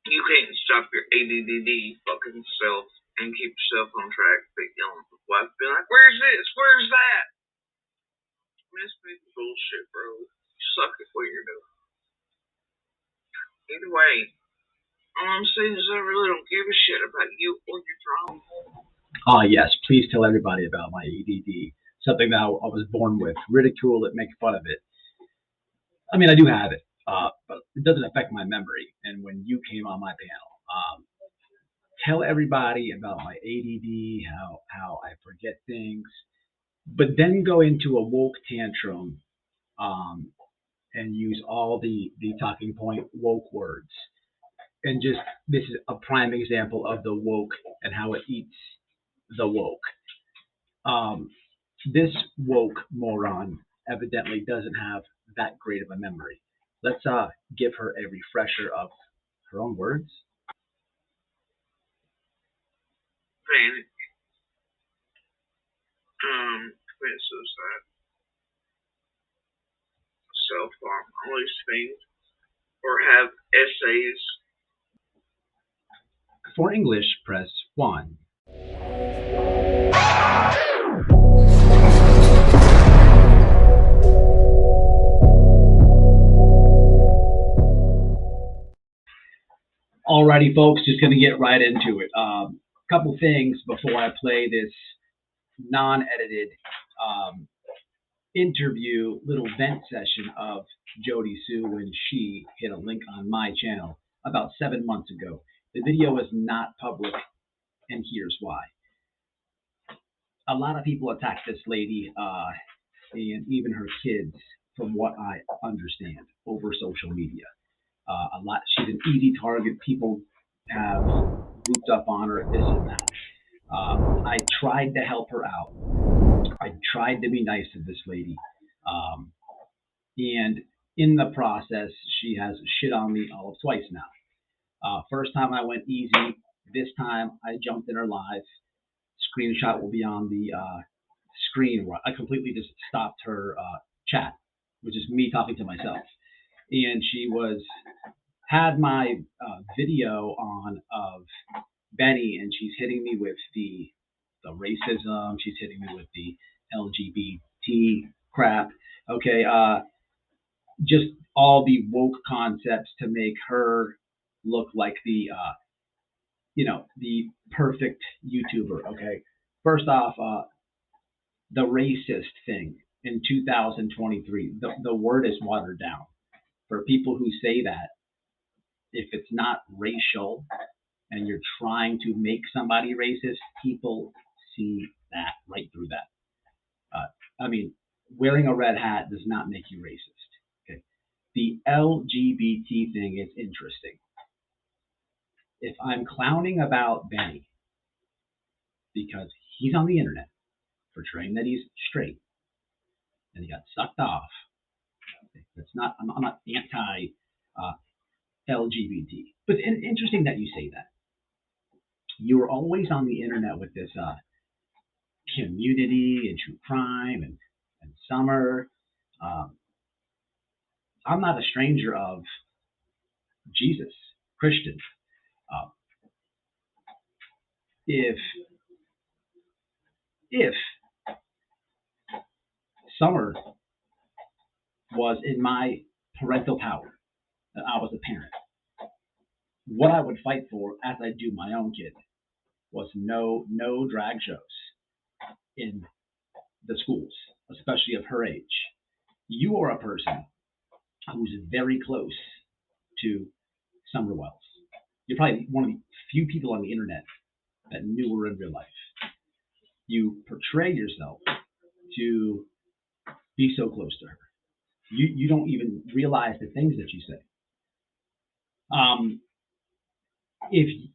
You can't stop your ADD fucking self and keep yourself on track. But yelling at the wife, being like, "Where's this? Where's that?" This big bullshit, bro. You suck at what you're doing. Either way, all I'm saying is I really don't give a shit about you or your drama. Yes, please tell everybody about my ADD. Something that I was born with. Ridicule it, make fun of it. I mean, I do have it, but it doesn't affect my memory. And when you came on my panel, tell everybody about my ADD, how I forget things, but then go into a woke tantrum and use all the talking point woke words. And just, this is a prime example of the woke and how it eats the woke. This woke moron evidently doesn't have that great of a memory. Let's give her a refresher of her own words. Panic. Commit suicide. Self-harm. All these things. Or have essays. For English, press 1. Alrighty, folks, just going to get right into it. Couple things before I play this non-edited interview, little vent session of Jodi Sue when she hit a link on my channel about 7 months ago. The video is not public, and here's why. A lot of people attack this lady and even her kids, from what I understand, over social media. She's an easy target. People have grouped up on her, this and that. I tried to help her out. I tried to be nice to this lady. And in the process, she has shit on me all of twice now. First time I went easy. This time I jumped in her live. Screenshot will be on the screen where I completely just stopped her chat, which is me talking to myself. And she had my video on of Benny, and she's hitting me with the racism. She's hitting me with the LGBT crap. Okay, just all the woke concepts to make her look like the the perfect YouTuber. Okay, first off, the racist thing in 2023, the word is watered down. For people who say that, if it's not racial and you're trying to make somebody racist, people see that right through that. I mean, wearing a red hat does not make you racist. Okay, the LGBT thing is interesting. If I'm clowning about Benny because he's on the internet portraying that he's straight and he got sucked off, that's not. I'm not anti LGBT. But interesting that you say that. You were always on the internet with this community and true crime and summer. I'm not a stranger of Jesus, Christian. If Summer was in my parental power, and I was a parent, what I would fight for, as I do my own kid, was no drag shows in the schools, especially of her age. You are a person who's very close to Summer Wells. You're probably one of the few people on the internet that knew her in real life. You portray yourself to be so close to her. You don't even realize the things that you say. If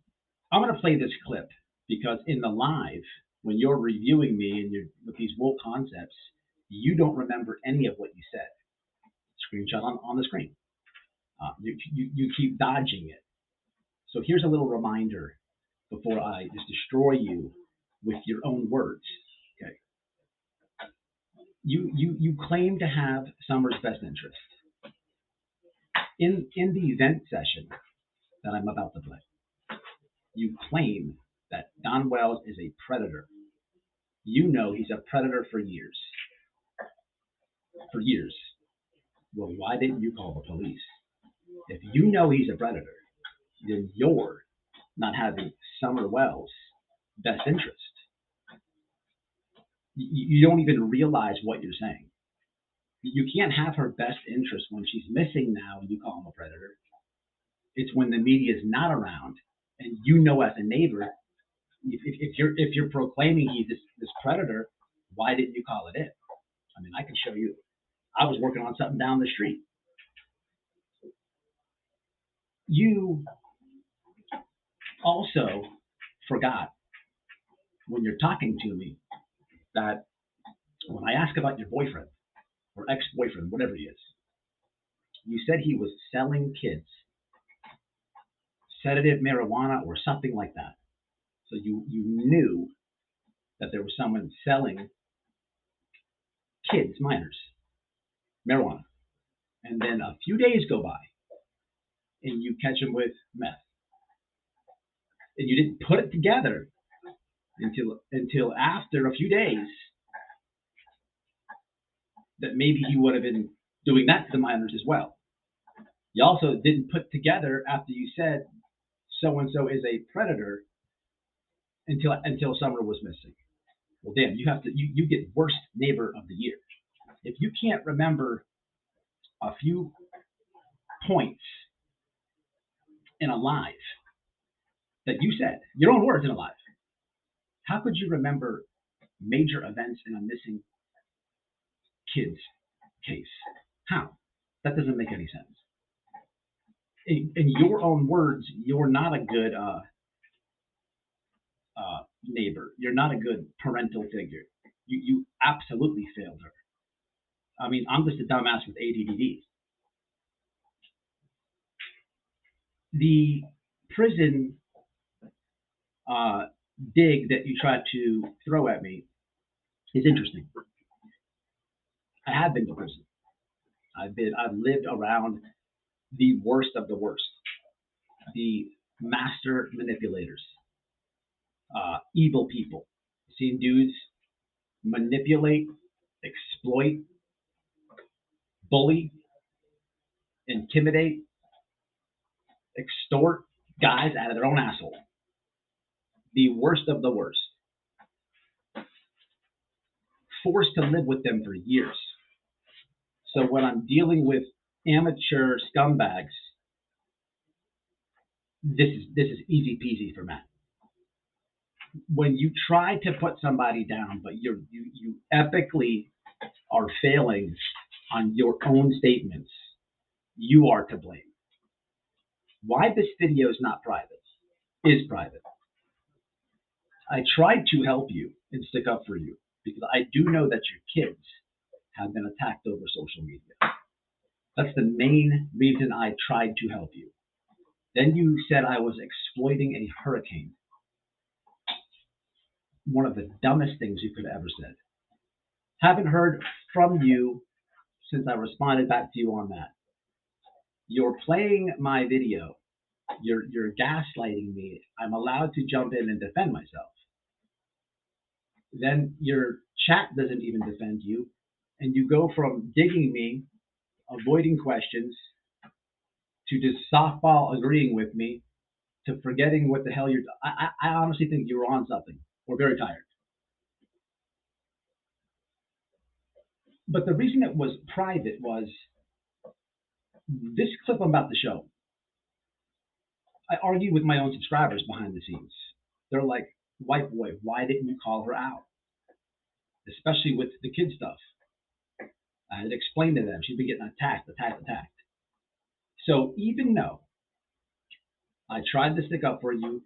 I'm going to play this clip because in the live, when you're reviewing me and you're with these woke concepts, you don't remember any of what you said. Screenshot on the screen. You keep dodging it. So here's a little reminder before I just destroy you with your own words. Okay. You claim to have Summer's best interest. In the event session, that I'm about to play. You claim that Don Wells is a predator. You know he's a predator for years. For years. Well, why didn't you call the police? If you know he's a predator, then you're not having Summer Wells' best interest. You don't even realize what you're saying. You can't have her best interest when she's missing now and you call him a predator. It's when the media is not around and you know as a neighbor, if you're proclaiming he's this predator, why didn't you call it in? I mean, I can show you. I was working on something down the street. You also forgot when you're talking to me that when I ask about your boyfriend or ex-boyfriend, whatever he is, you said he was selling kids sedative marijuana or something like that. So you knew that there was someone selling kids, minors, marijuana. And then a few days go by and you catch him with meth. And you didn't put it together until after a few days that maybe he would have been doing that to the minors as well. You also didn't put together after you said so-and-so is a predator until Summer was missing. Well, damn, you get worst neighbor of the year. If you can't remember a few points in a live that you said, your own words in a live, how could you remember major events in a missing kids case? How? That doesn't make any sense. In your own words, you're not a good neighbor. You're not a good parental figure. You absolutely failed her. I mean, I'm just a dumbass with ADD. The prison dig that you tried to throw at me is interesting. I have been to prison. I've lived around the worst of the worst, the master manipulators, evil people. Seen dudes manipulate, exploit, bully, intimidate, extort guys out of their own asshole. The worst of the worst. Forced to live with them for years. So when I'm dealing with amateur scumbags, this is easy peasy for Matt. When you try to put somebody down, but you epically are failing on your own statements, you are to blame. Why this video is not private is private. I tried to help you and stick up for you because I do know that your kids have been attacked over social media. That's the main reason I tried to help you. Then you said I was exploiting a hurricane. One of the dumbest things you could have ever said. Haven't heard from you since I responded back to you on that. You're playing my video. You're gaslighting me. I'm allowed to jump in and defend myself. Then your chat doesn't even defend you. And you go from digging me, avoiding questions, to just softball agreeing with me, to forgetting what the hell you're... I honestly think you were on something. We're very tired. But the reason it was private was this clip I'm about to show. I argue with my own subscribers behind the scenes. They're like, white boy, why didn't you call her out? Especially with the kid stuff. I had explained to them she'd been getting attacked. So even though I tried to stick up for you,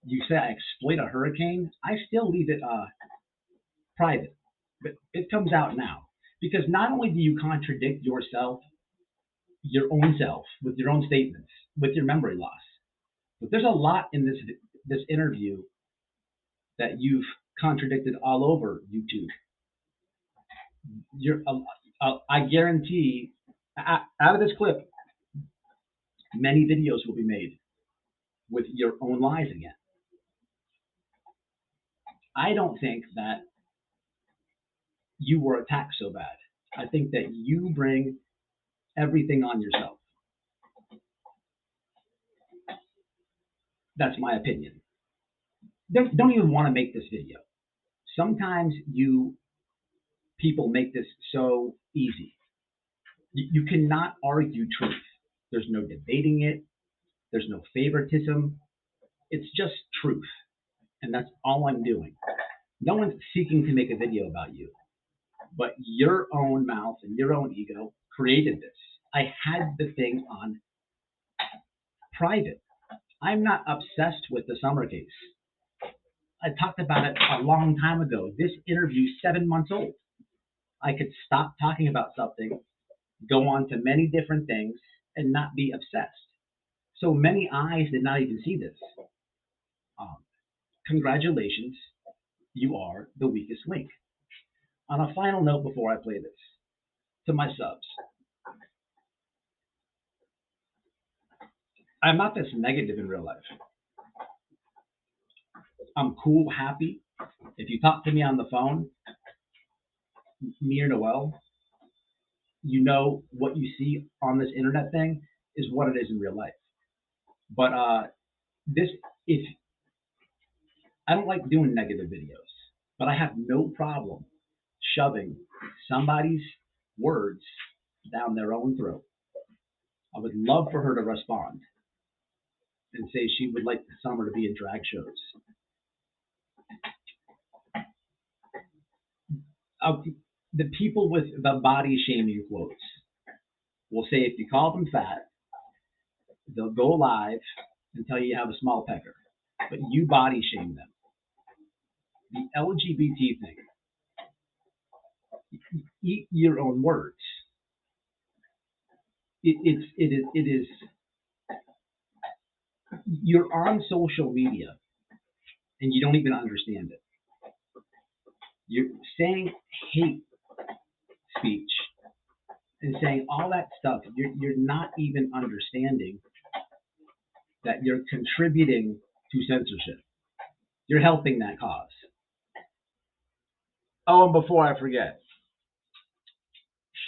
you say I exploit a hurricane, I still leave it private. But it comes out now. Because not only do you contradict yourself, your own self, with your own statements, with your memory loss, but there's a lot in this interview that you've contradicted all over YouTube. I guarantee, out of this clip, Many videos will be made with your own lies again. I don't think that you were attacked so bad. I think that you bring everything on yourself. That's my opinion. Don't even want to make this video. Sometimes people make this so easy. You cannot argue truth. There's no debating it. There's no favoritism. It's just truth. And that's all I'm doing. No one's seeking to make a video about you. But your own mouth and your own ego created this. I had the thing on private. I'm not obsessed with the Summer case. I talked about it a long time ago. This interview's 7 months old. I could stop talking about something, go on to many different things, and not be obsessed. So many eyes did not even see this. Congratulations, you are the weakest link. On a final note before I play this, to my subs, I'm not this negative in real life. I'm cool, happy. If you talk to me on the phone, me or Noel, you know what you see on this internet thing is what it is in real life. But if I don't like doing negative videos, but I have no problem shoving somebody's words down their own throat. I would love for her to respond and say she would like the summer to be in drag shows. The people with the body shaming quotes will say if you call them fat, they'll go live and tell you have a small pecker, but you body shame them. The LGBT thing, eat your own words. It is. You're on social media and you don't even understand it. You're saying hate speech and saying all that stuff. You're not even understanding that you're contributing to censorship. You're helping that cause. Oh, and before I forget,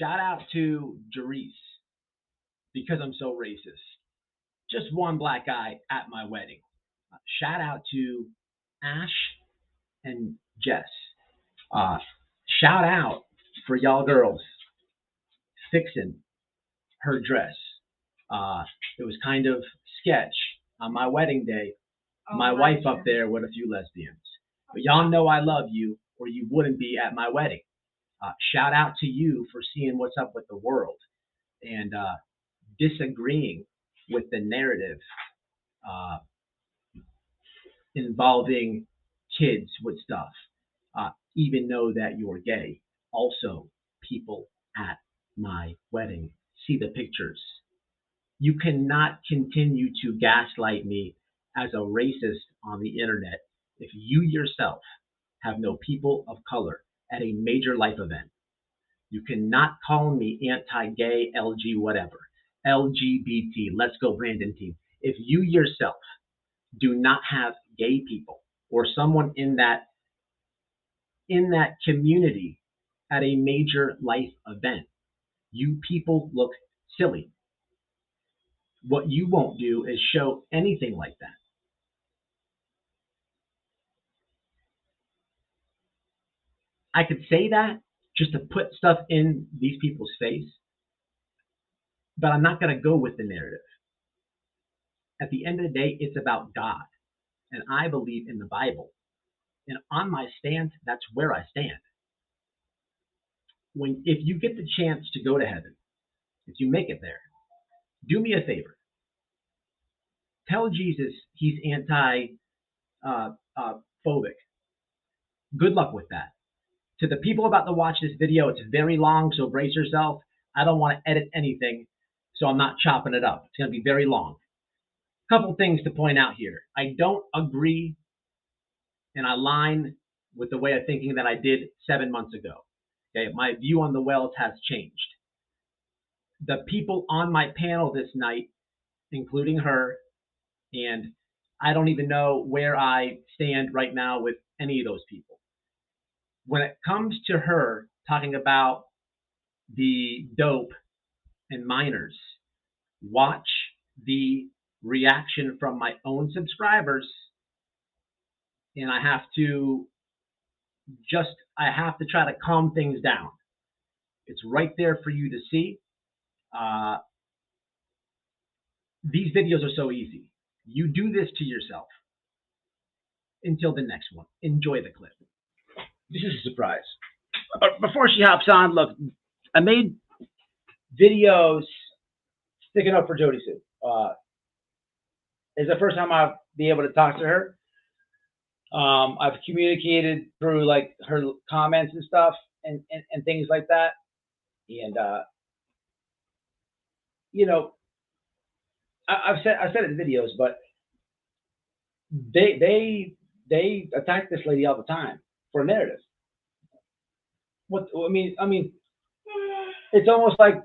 shout out to Jerice, because I'm so racist. Just one black guy at my wedding. Shout out to Ash and Jess. Shout out for y'all girls fixing her dress. It was kind of sketch on my wedding day. My wife up there with a few lesbians. But y'all know I love you, or you wouldn't be at my wedding. Shout out to you for seeing what's up with the world and disagreeing with the narrative involving kids with stuff, even though that you're gay. Also, people at my wedding, see the pictures. You cannot continue to gaslight me as a racist on the internet if you yourself have no people of color at a major life event. You cannot call me anti-gay, LG, whatever. LGBT, let's go Brandon team. If you yourself do not have gay people or someone in that community at a major life event, you people look silly. What you won't do is show anything like that. I could say that just to put stuff in these people's face, but I'm not going to go with the narrative. At the end of the day, it's about God, and I believe in the Bible. And on my stance, that's where I stand. If you get the chance to go to heaven, if you make it there, do me a favor. Tell Jesus he's anti-phobic. Good luck with that. To the people about to watch this video, it's very long, so brace yourself. I don't want to edit anything, so I'm not chopping it up. It's going to be very long. Couple things to point out here. I don't agree and align with the way of thinking that I did 7 months ago. Okay, my view on the wells has changed. The people on my panel this night including her, and I don't even know where I stand right now with any of those people. When it comes to her talking about the dope and minors, watch the reaction from my own subscribers, and I have to try to calm things down. It's right there for you to see. These videos are so easy. You do this to yourself. Until the next one, enjoy the clip. This is a surprise. Before she hops on, look, I made videos sticking up for Jodi Sue. It's the first time I'll be able to talk to her. I've communicated through like her comments and stuff and things like that. And you know, I've said it in videos, but they attack this lady all the time for a narrative. I mean, it's almost like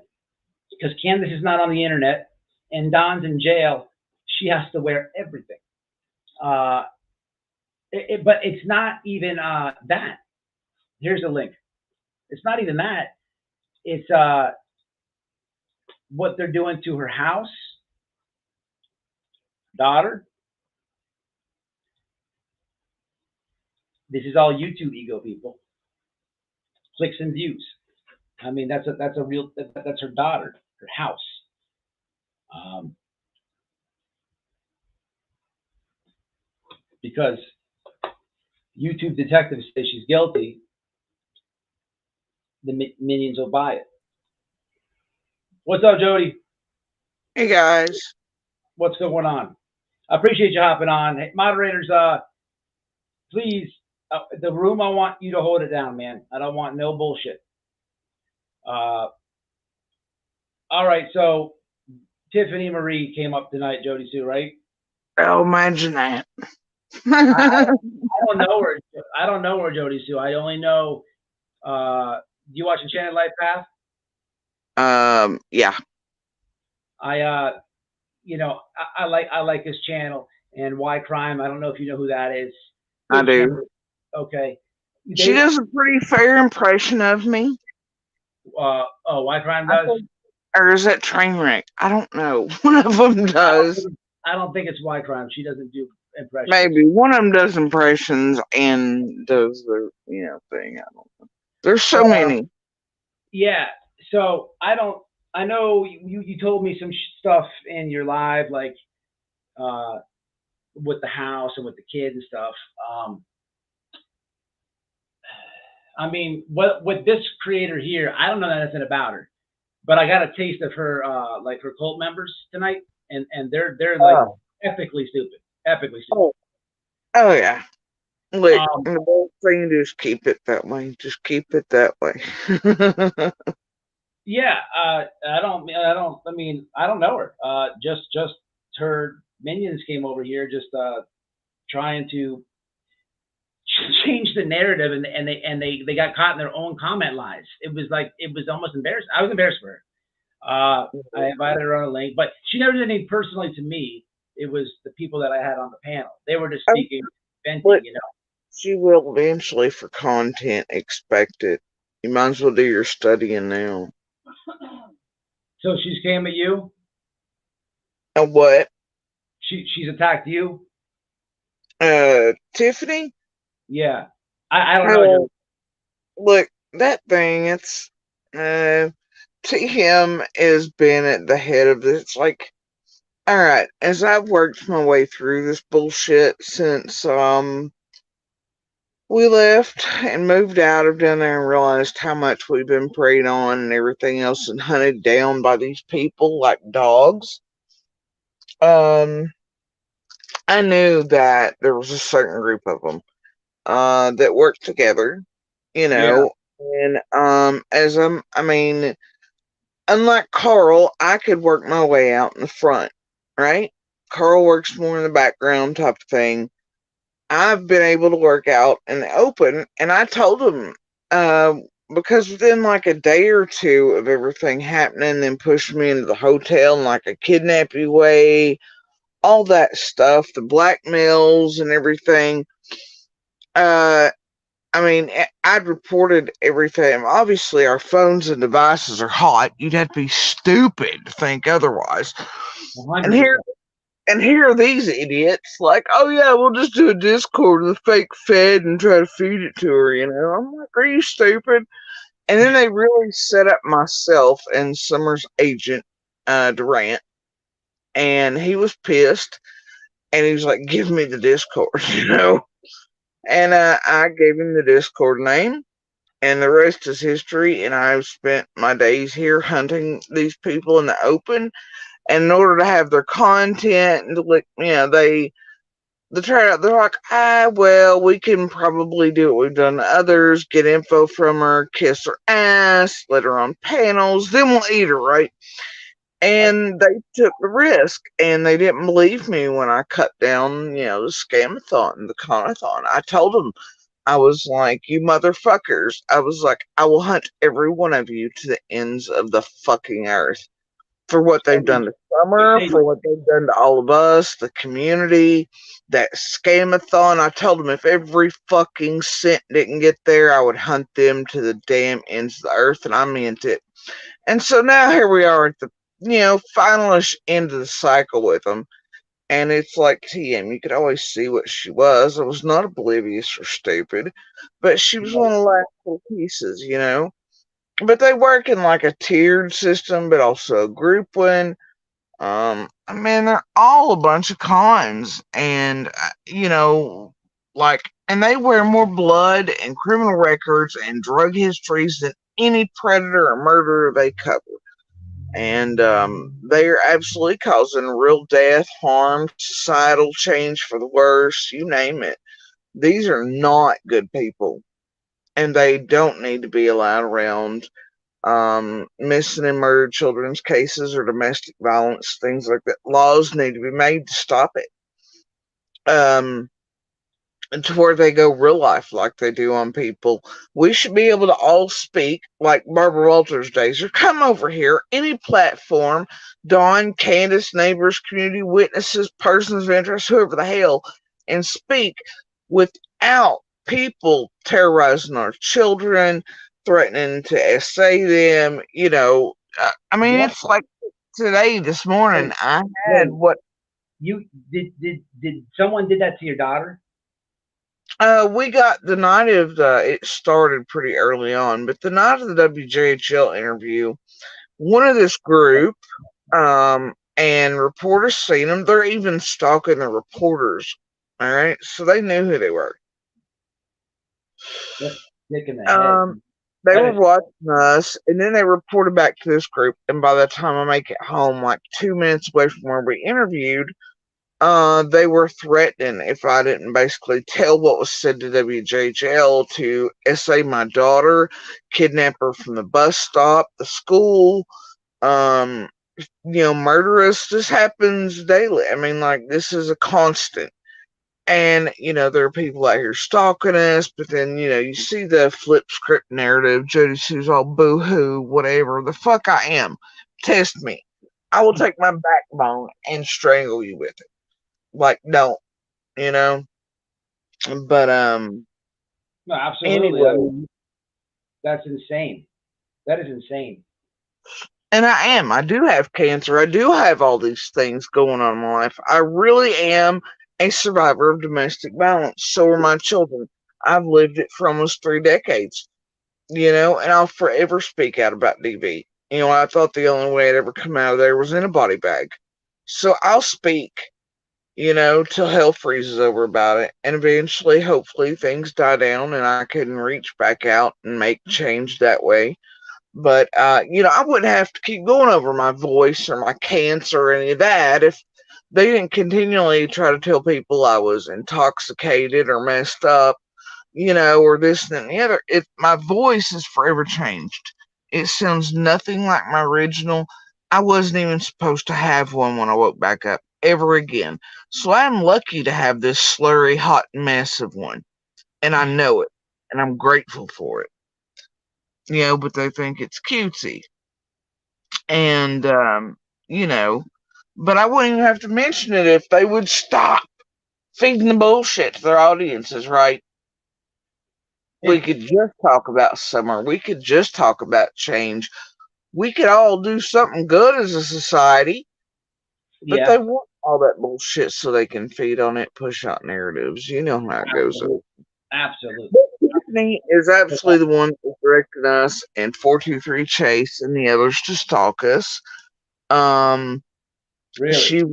because Candace is not on the internet and Don's in jail, she has to wear everything. But it's not even that. Here's a link. It's not even that. It's what they're doing to her house, daughter. This is all YouTube ego, people. Clicks and views. I mean, that's her daughter, her house. Because YouTube detectives say she's guilty, the minions will buy it. What's up, Jodi? Hey guys. What's going on? I appreciate you hopping on. Hey, moderators, please, the room, I want you to hold it down, man. I don't want no bullshit. All right, so Tiffany Marie came up tonight, Jodi Sue, right? Oh, imagine that. I don't know her. I don't know her, Jodi Sue. I only know. Do you watch Enchanted Life Path? Yeah. I like this channel and Why Crime. I don't know if you know who that is. I do. Okay. She does a pretty fair impression of me. Why Crime does? Or is that Trainwreck? I don't know. One of them does. I don't think it's Why Crime. She doesn't do impressions. Maybe one of them does impressions and does the thing. I don't know. There's so many. Yeah. So I know you told me some stuff in your live, like with the house and with the kids and stuff. I mean, with this creator here, I don't know anything about her, but I got a taste of her, like her cult members tonight, and they're like epically stupid, Oh yeah. Look, the whole thing, just keep it that way. Just keep it that way. Yeah, I don't know her. Just her minions came over here, just trying to change the narrative, and they got caught in their own comment lies. It was almost embarrassing. I was embarrassed for her. I invited her on a link, but she never did anything personally to me. It was the people that I had on the panel. They were just speaking, venting, She will eventually for content. Expect it. You might as well do your studying now. So she's came at you? And what? She's attacked you? Tiffany? Yeah. I don't know. Look, that thing, it's TM has been at the head of this. It's like, all right, as I've worked my way through this bullshit since we left and moved out of down there and realized how much we've been preyed on and everything else and hunted down by these people like dogs. I knew that there was a certain group of them that worked together, and unlike Carl, I could work my way out in the front, right? Carl works more in the background type of thing. I've been able to work out in the open, and I told him because within like a day or two of everything happening, then pushed me into the hotel in like a kidnapping way, all that stuff, the blackmails and everything. Uh, I mean, I'd reported everything. Obviously, our phones and devices are hot. You'd have to be stupid to think otherwise. 100%. And here are these idiots like, oh yeah, we'll just do a Discord with a fake Fed and try to feed it to her, you know? I'm like, are you stupid? And then they really set up myself and Summer's agent, Durant, and he was pissed, and he was like, give me the Discord, you know? And I gave him the Discord name, and the rest is history, and I've spent my days here hunting these people in the open, and in order to have their content, and to, like, you know, they're like, well, we can probably do what we've done to others, get info from her, kiss her ass, let her on panels, then we'll eat her, right? And they took the risk, and they didn't believe me when I cut down, you know, the scamathon, the conathon. I told them, I was like, you motherfuckers, I was like, I will hunt every one of you to the ends of the fucking earth for what they've done to Summer, for what they've done to all of us, the community, that scamathon. I told them if every fucking cent didn't get there, I would hunt them to the damn ends of the earth, and I meant it. And so now here we are at the, you know, finalish end of the cycle with them. And it's like TM, you could always see what she was. I was not oblivious or stupid, but she was one of the last little pieces, you know? But they work in like a tiered system, but also a group one. I mean, they're all a bunch of cons, and you know, like, and they wear more blood and criminal records and drug histories than any predator or murderer they cover. And they are absolutely causing real death, harm, societal change for the worse, you name it. These are not good people, and they don't need to be allowed around missing and murdered children's cases or domestic violence, things like that. Laws need to be made to stop it. And to where they go real life like they do on people. We should be able to all speak like Barbara Walters days, or come over here, any platform, Dawn, Candace, neighbors, community witnesses, persons of interest, whoever the hell, and speak without people terrorizing our children, threatening to essay them, you know. I mean, it's like today, this morning, I had what. You did someone did that to your daughter? We got the night of it started pretty early on, but the night of the WJHL interview, one of this group, and reporters seen them. They're even stalking the reporters. All right, so they knew who they were. They were watching us, and then they reported back to this group. And by the time I make it home, like 2 minutes away from where we interviewed, they were threatening if I didn't basically tell what was said to WJHL to essay my daughter, kidnap her from the bus stop, the school, you know, murder us. This happens daily. I mean, like, this is a constant. And, you know, there are people out here stalking us, but then, you know, you see the flip script narrative, Jody Sue's all boo-hoo, whatever. The fuck I am. Test me. I will take my backbone and strangle you with it. Like, don't, you know? But, no, absolutely. Anyway. I mean, that's insane. That is insane. And I am. I do have cancer. I do have all these things going on in my life. I really am a survivor of domestic violence. So are my children. I've lived it for almost 3 decades, you know, and I'll forever speak out about DV. You know, I thought the only way I'd ever come out of there was in a body bag. So I'll speak, you know, till hell freezes over about it. And eventually, hopefully, things die down and I can reach back out and make change that way. But, you know, I wouldn't have to keep going over my voice or my cancer or any of that if they didn't continually try to tell people I was intoxicated or messed up, you know, or this and the other. My voice has forever changed. It sounds nothing like my original. I wasn't even supposed to have one when I woke back up ever again. So I'm lucky to have this slurry, hot mess of one. And I know it. And I'm grateful for it. but they think it's cutesy. And, but I wouldn't even have to mention it if they would stop feeding the bullshit to their audiences, right? We could just talk about summer. We could just talk about change. We could all do something good as a society, but they want all that bullshit so they can feed on it, push out narratives. You know how it goes. Absolutely. Tiffany is absolutely the one that directed us and 423 Chase and the others to stalk us. Really?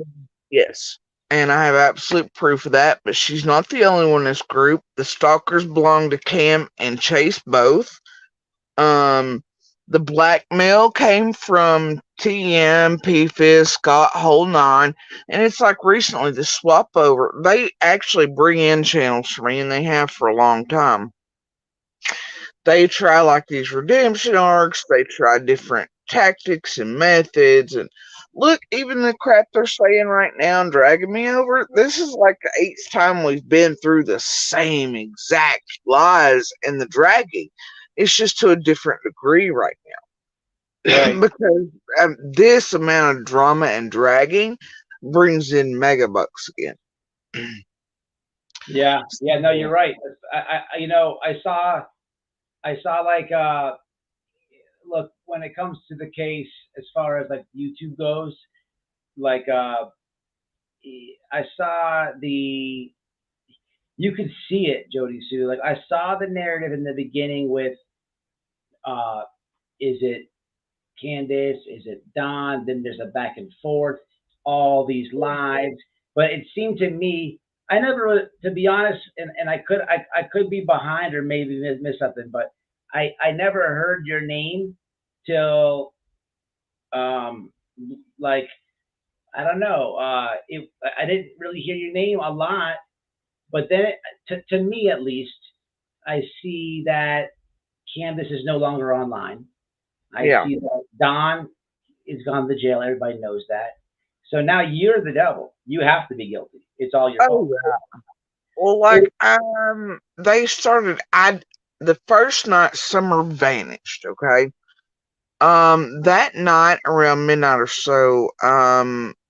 Yes. And I have absolute proof of that, but she's not the only one in this group. The stalkers belong to Cam and Chase both. The blackmail came from TM, PFIS, Scott, whole nine. And it's like recently the swap over. They actually bring in channels for me, and they have for a long time. They try like these redemption arcs. They try different tactics and methods. And look, even the crap they're saying right now and dragging me over, this is like the 8th time we've been through the same exact lies and the dragging. It's just to a different degree right now. Right. Because this amount of drama and dragging brings in mega bucks again. Yeah, no, you're right. I saw like, look, when it comes to the case, as far as like YouTube goes, like, I saw you could see it, Jody Sue. Like, I saw the narrative in the beginning with, is it Candace? Is it Don? Then there's a back and forth, all these lives. But it seemed to me, I never, to be honest, and I could be behind or maybe miss something, but I never heard your name till, like, I don't know, I didn't really hear your name a lot, but then to me at least, I see that Candace is no longer online. I see that Don is gone to jail. Everybody knows that. So now you're the devil. You have to be guilty. It's all your fault. Yeah. Well, like, they started, the first night Summer vanished, okay? That night around midnight or so,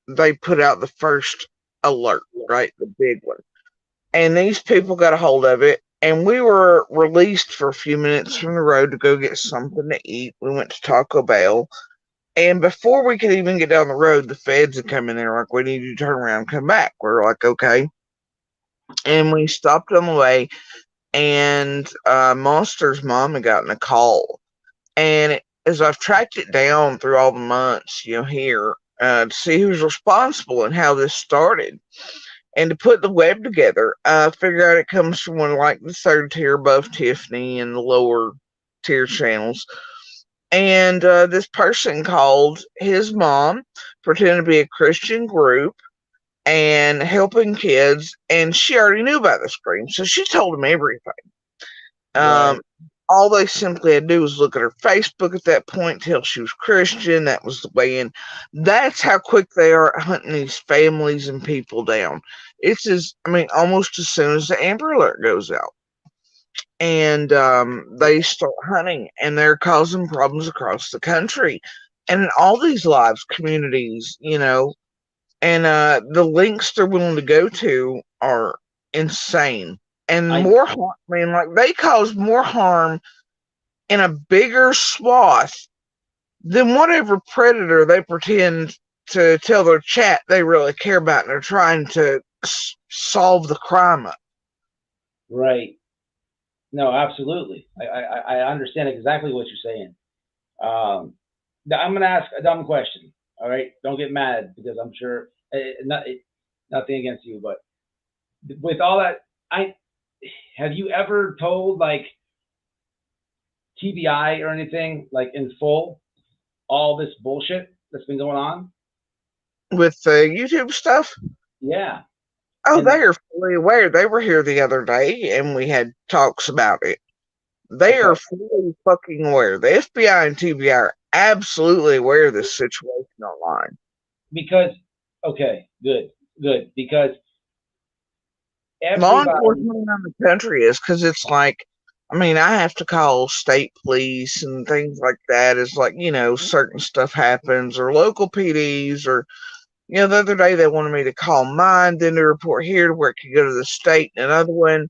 they put out the first alert, right? The big one. And these people got a hold of it, and we were released for a few minutes from the road to go get something to eat. We went to Taco Bell. And before we could even get down the road, the feds had come in there like, we need you to turn around and come back. We're like, okay. And we stopped on the way, and Monster's mom had gotten a call. And as I've tracked it down through all the months, here, to see who's responsible and how this started, and to put the web together, figure out it comes from one like the 3rd tier above Tiffany and the lower tier channels. And this person called his mom, pretending to be a Christian group and helping kids, and she already knew about the scream, so she told him everything. Right. All they simply had to do was look at her Facebook at that point, tell she was Christian. That was the way in. That's how quick they are at hunting these families and people down. It's almost as soon as the Amber Alert goes out. And they start hunting, and they're causing problems across the country. And in all these lives, communities, and the links they're willing to go to are insane. And more harm, they cause more harm in a bigger swath than whatever predator they pretend to tell their chat they really care about, and they're trying to solve the crime up. Right. No, absolutely. I understand exactly what you're saying. I'm going to ask a dumb question. All right. Don't get mad, because I'm sure nothing against you, but with all that, have you ever told like TBI or anything like in full all this bullshit that's been going on with the YouTube stuff? Yeah. Oh, they are fully aware. They were here the other day, and we had talks about it. They are fully fucking aware. The FBI and TBI are absolutely aware of this situation online. Because, good. Because law enforcement around the country is, because it's like, I mean, I have to call state police and things like that as like, certain stuff happens, or local PDs, or, the other day they wanted me to call mine, then to report here to where it could go to the state and another one.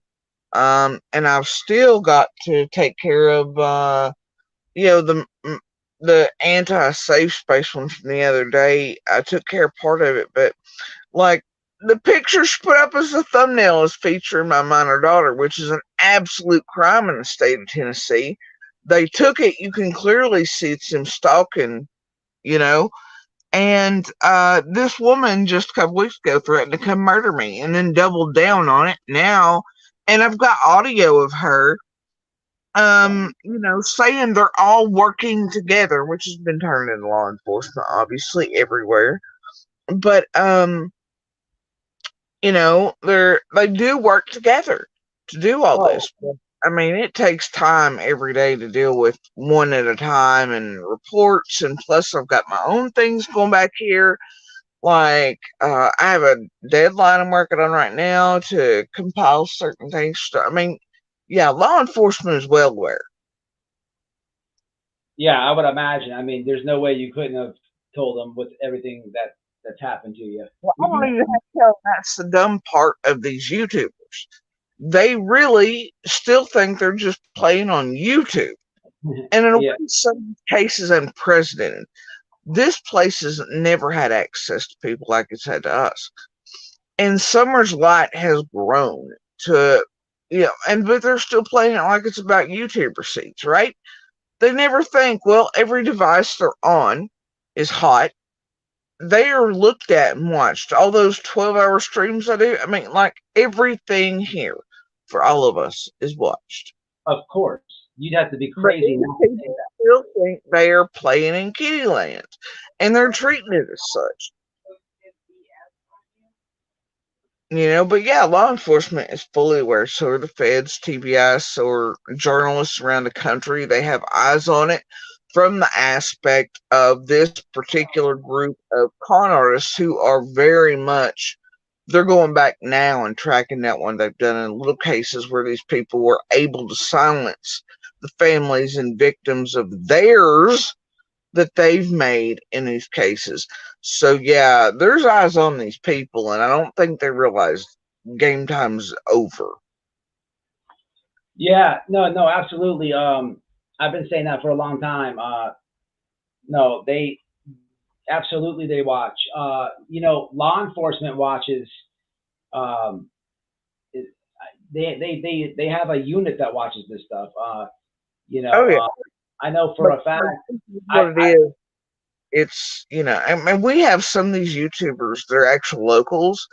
And I've still got to take care of, the anti-safe space one from the other day. I took care of part of it, but like the pictures put up as a thumbnail is featuring my minor daughter, which is an absolute crime in the state of Tennessee. They took it. You can clearly see it's him stalking, you know. And this woman just a couple weeks ago threatened to come murder me, and then doubled down on it now. And I've got audio of her, saying they're all working together, which has been turned into law enforcement, obviously everywhere. But they do work together to do all this. I mean, it takes time every day to deal with one at a time and reports, and plus I've got my own things going back here. Like, I have a deadline I'm working on right now to compile certain things. I mean, yeah, law enforcement is well aware. Yeah, I would imagine. I mean, there's no way you couldn't have told them with everything that's happened to you. Well, I don't even have to tell them. That's the dumb part of these YouTubers. They really still think they're just playing on YouTube. And in a way, some cases unprecedented. This place has never had access to people like it's had to us. And Summer's Light has grown to, but they're still playing it like it's about YouTube receipts, right? They never think, well, every device they're on is hot. They are looked at and watched. All those 12-hour streams I do, I mean, like, everything here for all of us is watched. Of course. You'd have to be crazy. People still think they are playing in Kittyland, and they're treating it as such. But yeah, law enforcement is fully aware. So are the feds, TBS, or journalists around the country. They have eyes on it from the aspect of this particular group of con artists who are very much, they're going back now and tracking that one. They've done in little cases where these people were able to silence the families and victims of theirs that they've made in these cases. So yeah, there's eyes on these people, and I don't think they realize game time's over. Yeah, no, absolutely. I've been saying that for a long time. No, they absolutely they watch. Law enforcement watches. They have a unit that watches this stuff. Oh, yeah. I know for a fact. What it is, it's, I mean, we have some of these YouTubers, they're actual locals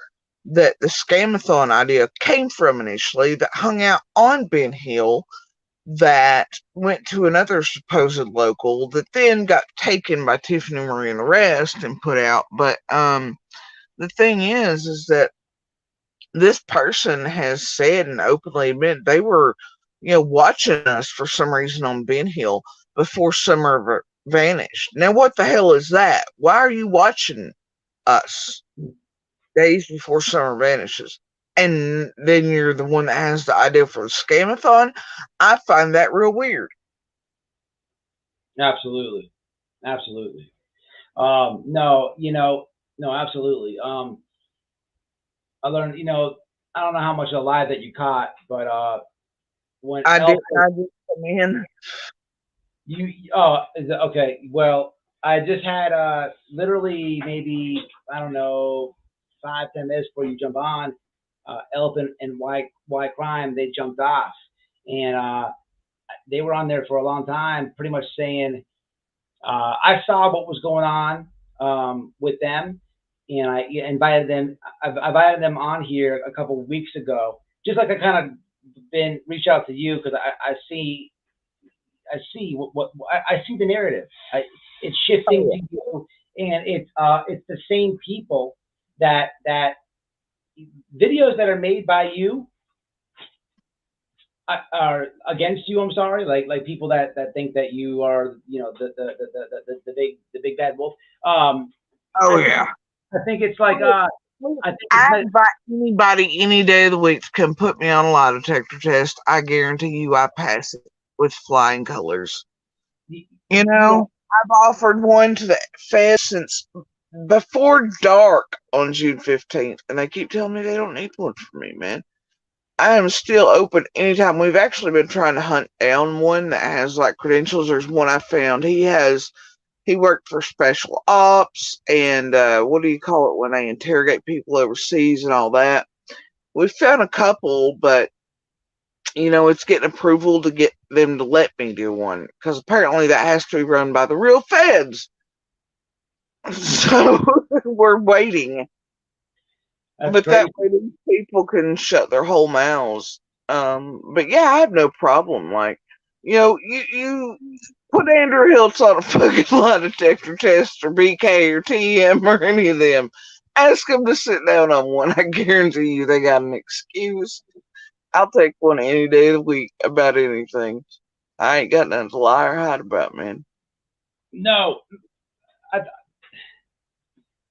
that the scamathon idea came from initially, that hung out on Ben Hill, that went to another supposed local that then got taken by Tiffany Marie and the rest and put out. But the thing is that this person has said and openly admitted they were, watching us for some reason on Ben Hill before Summer vanished. Now, what the hell is that? Why are you watching us days before Summer vanishes? And then you're the one that has the idea for the scamathon? I find that real weird. Absolutely. Absolutely. No, absolutely. I learned, I don't know how much of a lie that you caught, but when I did come in. Okay. Well, I just had literally maybe, I don't know, 5-10 minutes before you jump on. Elephant and White Crime, they jumped off, and they were on there for a long time, pretty much saying, I saw what was going on with them, and I invited them. I've invited them on here a couple of weeks ago, just like I kind of been reach out to you because I see what I see the narrative. It's shifting to you, and it's the same people that videos that are made by you are against you. I'm sorry, like people that think that you are, the big bad wolf. Oh yeah. I think it's like I think it's I invite anybody any day of the week to come put me on a lie detector test. I guarantee you I pass it with flying colors. You know, I've offered one to the Fed since before dark on June 15th, and they keep telling me they don't need one for me, man. I am still open anytime. We've actually been trying to hunt down one that has like credentials. There's one I found. He worked for special ops and what do you call it when they interrogate people overseas and all that. We found a couple, but it's getting approval to get them to let me do one because apparently that has to be run by the real feds. So we're waiting. But crazy. that way these people can shut their whole mouths. But yeah, I have no problem. Like, you put Andrew Hiltz on a fucking lie detector test or BK or TM or any of them. Ask them to sit down on one. I guarantee you they got an excuse. I'll take one any day of the week about anything. I ain't got nothing to lie or hide about, man. No,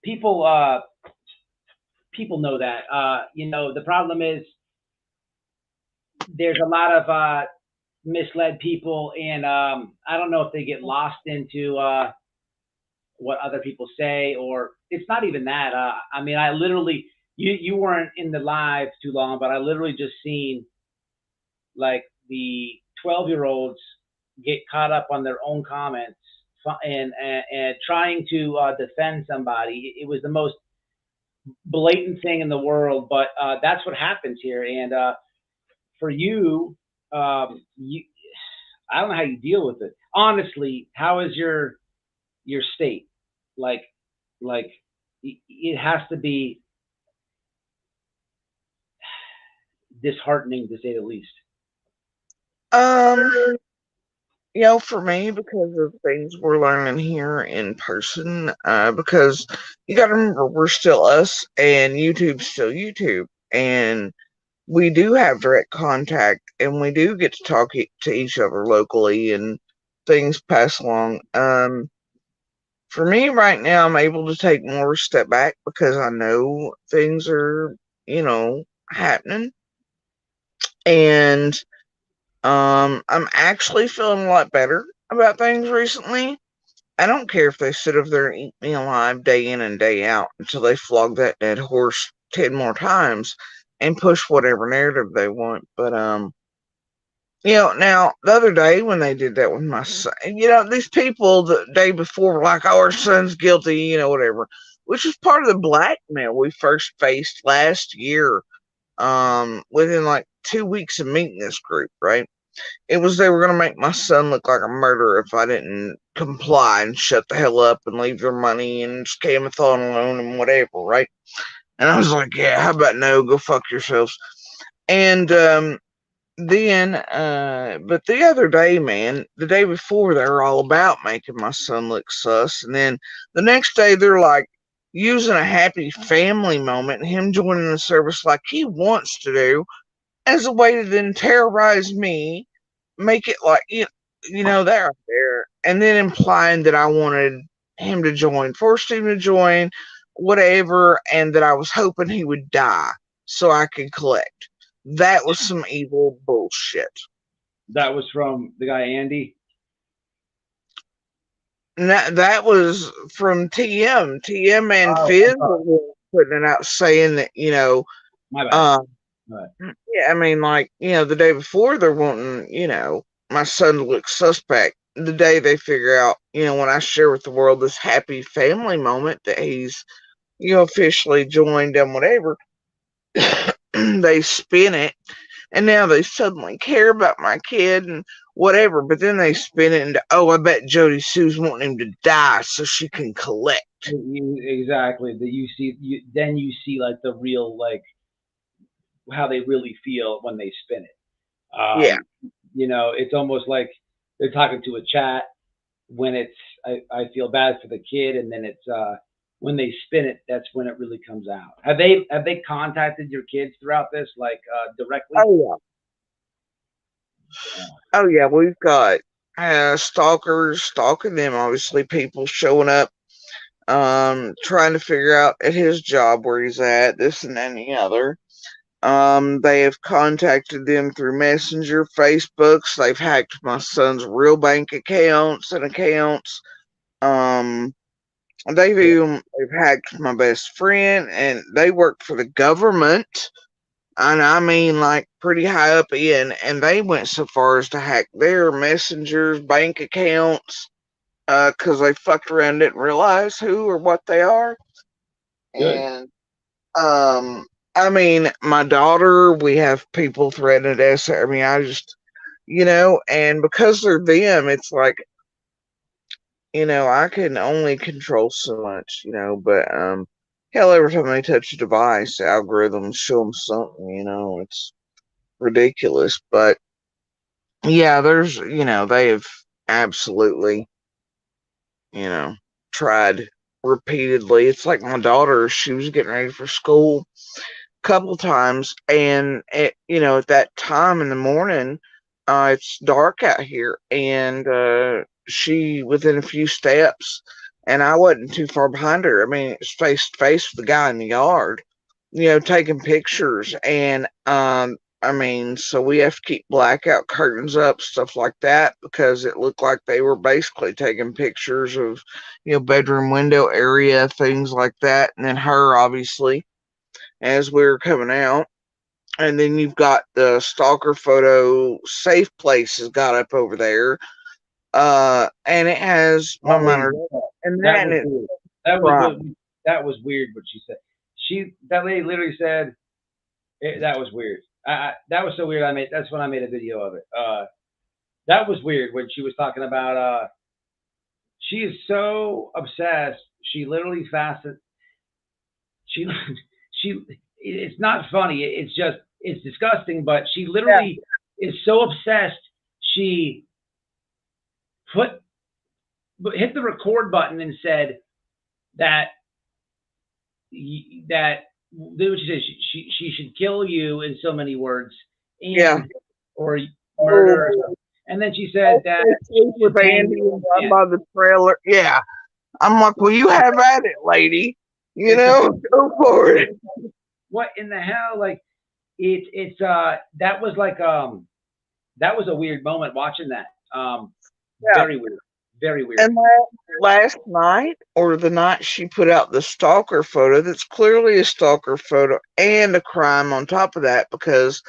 people know that. The problem is there's a lot of misled people, and I don't know if they get lost into what other people say, or it's not even that. I mean, I literally, you weren't in the live too long, but I literally just seen like the 12-year-olds get caught up on their own comments and trying to defend somebody. It was the most blatant thing in the world, but that's what happens here. And for you, I don't know how you deal with it. Honestly, how is your state? Like it has to be disheartening to say the least. For me, because of things we're learning here in person, because you got to remember we're still us and YouTube's still YouTube, and we do have direct contact and we do get to talk to each other locally and things pass along. For me right now, I'm able to take more step back because I know things are, happening. And I'm actually feeling a lot better about things recently. I don't care if they sit over there and eat me alive day in and day out until they flog that dead horse 10 more times and push whatever narrative they want. But now the other day when they did that with my son, these people the day before were like, "Oh, our son's guilty," whatever, which was part of the blackmail we first faced last year. Within like 2 weeks of meeting this group, right? It was they were going to make my son look like a murderer if I didn't comply and shut the hell up and leave their money and scamathon alone and whatever, right? And I was like, yeah, how about no? Go fuck yourselves. And then, but the other day, man, the day before, they were all about making my son look sus. And then the next day, they're like using a happy family moment and him joining the service like he wants to do as a way to then terrorize me, make it like, they're out there, and then implying that I wanted him to join, forced him to join, whatever, and that I was hoping he would die so I could collect. That was some evil bullshit. That was from the guy Andy? And that was from TM. TM and Fizz were putting it out saying that, My bad. Yeah, I mean, like, the day before they're wanting, my son to look suspect. The day they figure out, when I share with the world this happy family moment that he's, officially joined and whatever, they spin it. And now they suddenly care about my kid and whatever. But then they spin it into, oh, I bet Jody Sue's wanting him to die so she can collect. Exactly. That you see like the real, like, how they really feel when they spin it. Yeah. It's almost like they're talking to a chat when it's, I feel bad for the kid, and then it's when they spin it, that's when it really comes out. Have they contacted your kids throughout this, like directly? Oh yeah, we've got stalkers stalking them. Obviously, people showing up trying to figure out at his job where he's at, this and that and the other. They have contacted them through Messenger, Facebooks. They've hacked my son's real bank accounts and accounts. They've hacked my best friend, and they work for the government. And I mean, like, pretty high up in, and they went so far as to hack their messengers, bank accounts, because they fucked around and didn't realize who or what they are. Good. And, I mean, my daughter, we have people threatening us. I mean, I just, and because they're them, it's like, I can only control so much, but, hell, every time they touch a device, the algorithms show them something, it's ridiculous. But yeah, there's, they have absolutely, tried repeatedly. It's like my daughter, she was getting ready for school a couple times, and at that time in the morning, it's dark out here, and she within a few steps, and I wasn't too far behind her. I mean, it's face to face with the guy in the yard, taking pictures, and I mean, so we have to keep blackout curtains up, stuff like that, because it looked like they were basically taking pictures of, bedroom window area, things like that, and then her, obviously, as we were coming out. And then you've got the stalker photo safe place has got up over there. And it has my minor. And That then was it, weird. That was weird what she said. That lady literally said that was weird. That was so weird. That's when I made a video of it. That was weird when she was talking about. She is so obsessed. She literally fasted. She. It's not funny. It's disgusting. But she literally is so obsessed. She hit the record button and said that what she said, she should kill you in so many words, or murder, and then she said that with Andy by the trailer. Yeah, I'm like, well, you have at it, lady. Go for it. What in the hell? Like, that was like that was a weird moment watching that. Very weird. Very weird. And last night, or the night she put out the stalker photo, that's clearly a stalker photo and a crime on top of that, because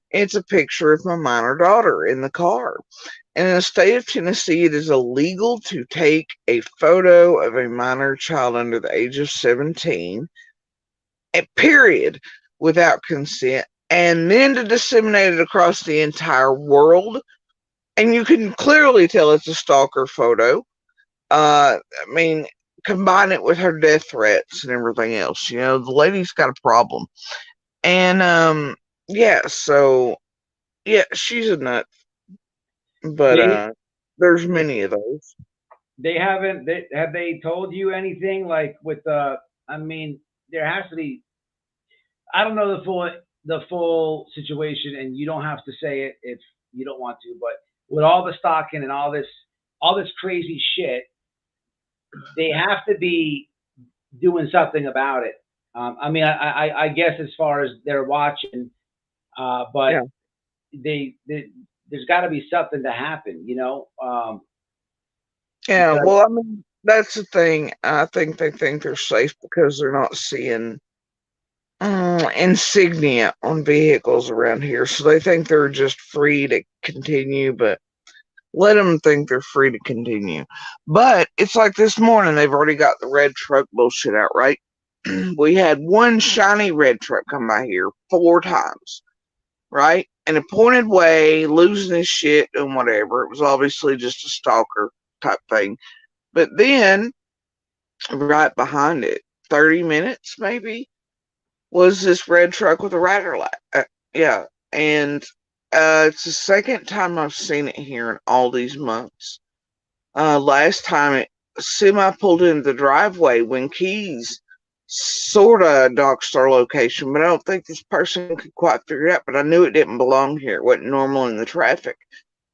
it's a picture of my minor daughter in the car. And in the state of Tennessee, it is illegal to take a photo of a minor child under the age of 17, period, without consent, and then to disseminate it across the entire world. And you can clearly tell it's a stalker photo. I mean, combine it with her death threats and everything else. The lady's got a problem. And so she's a nut. But there's many of those. They haven't. Have they told you anything like with I mean, there has to be. I don't know the full situation, and you don't have to say it if you don't want to. But with all the stalking and all this crazy shit, they have to be doing something about it. I mean, I guess as far as they're watching, but there's got to be something to happen, well, I mean, that's the thing. I think they think they're safe because they're not seeing insignia on vehicles around here, so they think they're just free to continue. But let them think they're free to continue. But it's like this morning, they've already got the red truck bullshit out, right? We had one shiny red truck come by here 4 times, right? In a pointed way, losing his shit and whatever. It was obviously just a stalker type thing. But then, right behind it, 30 minutes maybe, was this red truck with a rider light. And it's the second time I've seen it here in all these months. Last time it semi pulled into the driveway when Keys sort of doxed our location, but I don't think this person could quite figure it out. But I knew it didn't belong here. It wasn't normal in the traffic.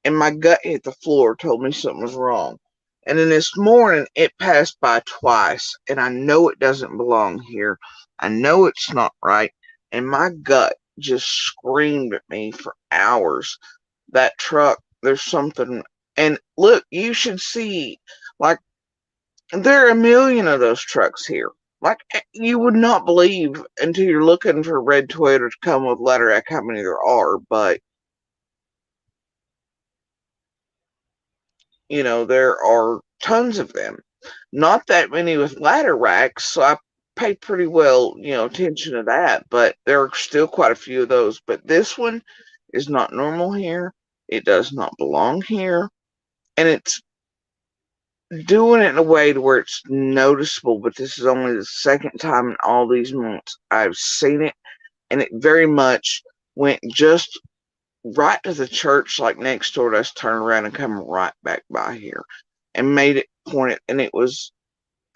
And my gut hit the floor, told me something was wrong. And then this morning, it passed by twice, and I know it doesn't belong here. I know it's not right, and my gut just screamed at me for hours. That truck, there's something. And look, you should see, like, there are a million of those trucks here. Like, you would not believe until you're looking for a red Toyota to come with letter X how many there are, but there are tons of them. Not that many with ladder racks, so I pay pretty well, attention to that, but there are still quite a few of those. But this one is not normal here. It does not belong here. And it's doing it in a way to where it's noticeable, but this is only the second time in all these months I've seen it, and it very much went just right to the church, like next door to us, turned around and come right back by here and made it pointed, and it was,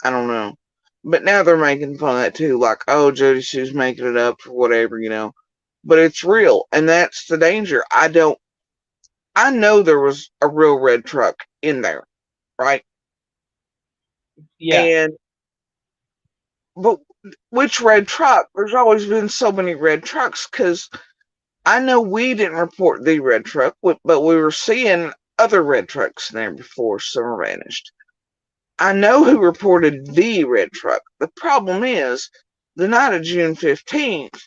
I don't know. But now they're making fun of that too, like, oh, Jody Sue's making it up or whatever, But it's real, and that's the danger. I know there was a real red truck in there, right? Yeah. But which red truck? There's always been so many red trucks, because I know we didn't report the red truck, but we were seeing other red trucks in there before some vanished. I know who reported the red truck. The problem is, the night of June 15th,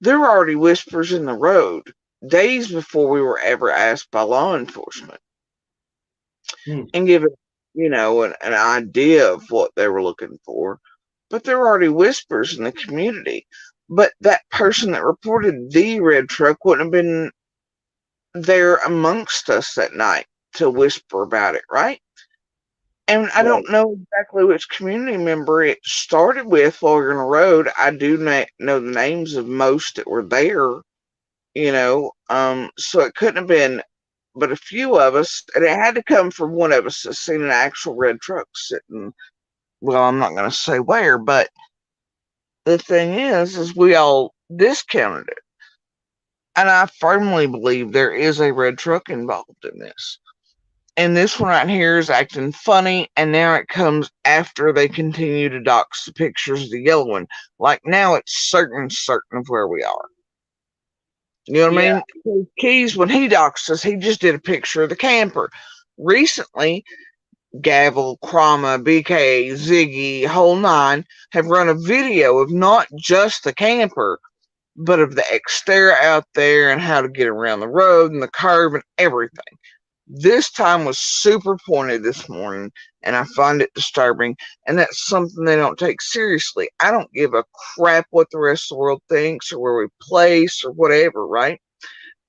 there were already whispers in the road, days before we were ever asked by law enforcement, and given, an idea of what they were looking for. But there were already whispers in the community. But that person that reported the red truck wouldn't have been there amongst us that night to whisper about it, right? And I don't know exactly which community member it started with while you're on the road. I do know the names of most that were there, so it couldn't have been but a few of us, and it had to come from one of us that's seen an actual red truck sitting, well, I'm not going to say where, but the thing is we all discounted it. And I firmly believe there is a red truck involved in this. And this one right here is acting funny, and now it comes after they continue to dox the pictures of the yellow one. Like, now it's certain of where we are. You know what I mean? Keys, when he doxed us, he just did a picture of the camper. Recently, Gavel, Krama, BK, Ziggy, whole nine have run a video of not just the camper, but of the exterior out there and how to get around the road and the curb and everything. This time was super pointed this morning, and I find it disturbing, and that's something they don't take seriously. I don't give a crap what the rest of the world thinks or where we place or whatever, right?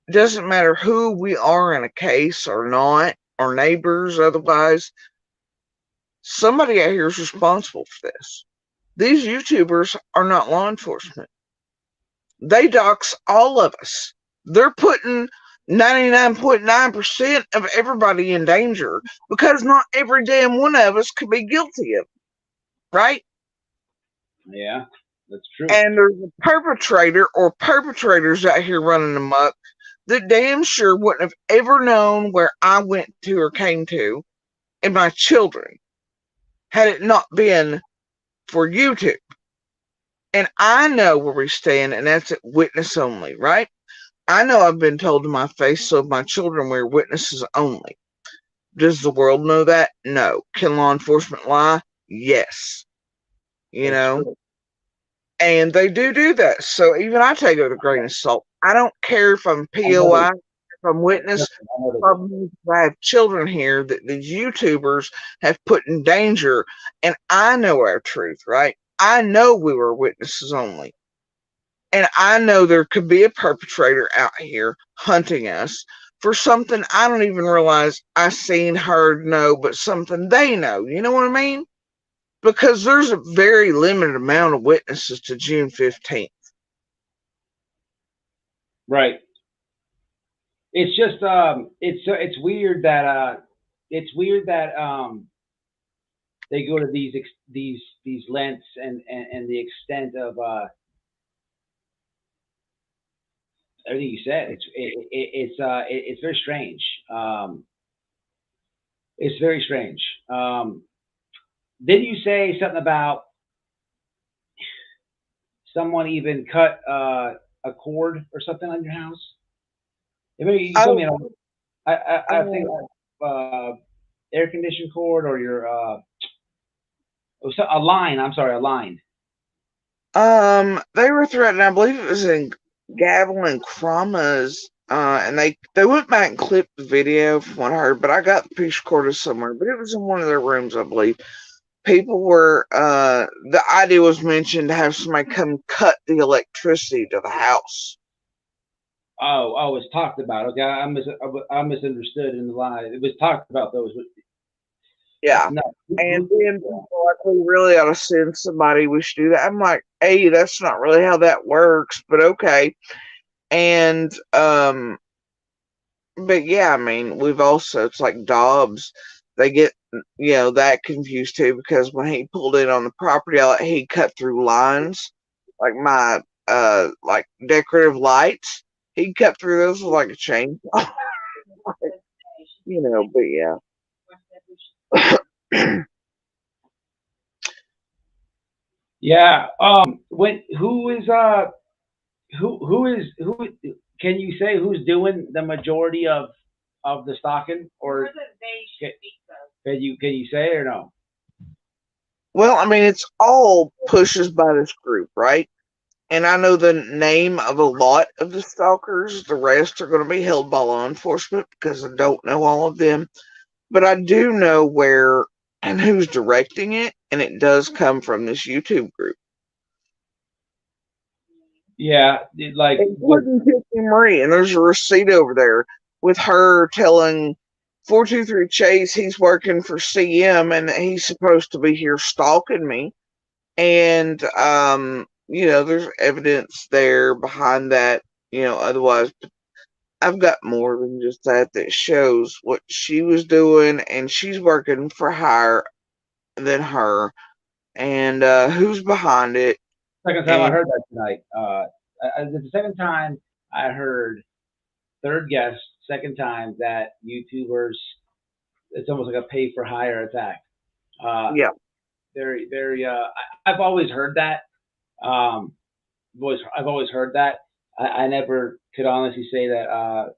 It doesn't matter who we are in a case or not, or neighbors, otherwise. Somebody out here is responsible for this. These YouTubers are not law enforcement. They dox all of us. They're putting 99.9% of everybody in danger, because not every damn one of us could be guilty of it, right? Yeah, that's true. And there's a perpetrator or perpetrators out here running amok that damn sure wouldn't have ever known where I went to or came to, and my children, had it not been for YouTube. And I know where we stand, and that's at witness only, right? I know I've been told to my face, so my children, we're witnesses only. Does the world know that? No. Can law enforcement lie? Yes. True. And they do that. So even I take it with a grain of salt. I don't care if I'm POI, if I'm witness, if I have children here that these YouTubers have put in danger, and I know our truth, right? I know we were witnesses only. And I know there could be a perpetrator out here hunting us for something I don't even realize I seen, heard, know, but something they know. You know what I mean? Because there's a very limited amount of witnesses to June 15th. Right. It's just it's weird that they go to these lengths and the extent of everything you said. It's very strange. It's very strange. Did you say something about someone even cut a cord or something on your house? I mean, you told me, Oh, I think air conditioning cord or your a line. I'm sorry, a line. they were threatening, I believe it was in Gavin and Crama's, and they went back and clipped the video from what I heard, but I got the piece recorded somewhere, but it was in one of their rooms, I believe. People were, the idea was mentioned to have somebody come cut the electricity to the house. Oh, it's talked about. Okay, I misunderstood in the line. It was talked about those. Yeah. No, And then people are like, we really ought to send somebody. We should do that. I'm like, hey, that's not really how that works, but okay. And but yeah, I mean, we've also, it's like Dobbs. They get that confused too, because when he pulled in on the property, he cut through lines like my like decorative lights. He cut through those with like a chainsaw. But yeah. yeah. Who can you say who's doing the majority of the stocking, or can you say or no? Well, I mean, it's all pushes by this group, right? And I know the name of a lot of the stalkers. The rest are going to be held by law enforcement because I don't know all of them. But I do know where and who's directing it, and it does come from this YouTube group. Yeah, like Including Tiffany Marie, and there's a receipt over there with her telling 423 Chase he's working for CM and he's supposed to be here stalking me. And there's evidence there behind that. Otherwise, I've got more than just that shows what she was doing, and she's working for higher than her, and who's behind it. second time I heard that tonight. The second time I heard, third guess, second time that YouTubers, it's almost like a pay for hire attack. Yeah. Very, very. I've always heard that. I've always heard that. I never could honestly say that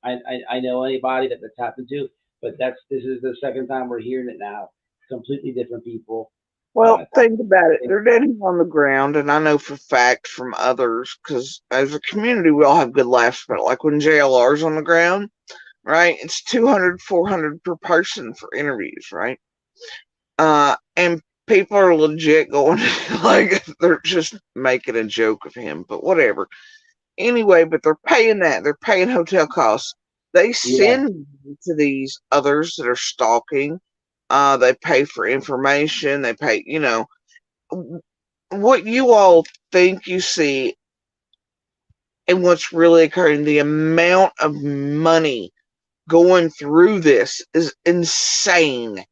I know anybody that's happened to, but this is the second time we're hearing it now. Completely different people. Well, think about it. They're dead on the ground, and I know for fact from others, because as a community, we all have good laughs about it. Like when JLR's on the ground, right? It's 200, 400 per person for interviews, right? And people are legit going, like, they're just making a joke of him, but whatever. Anyway, but they're paying that. They're paying hotel costs. They send to these others that are stalking. They pay for information. They pay, what you all think you see and what's really occurring. The amount of money going through this is insane.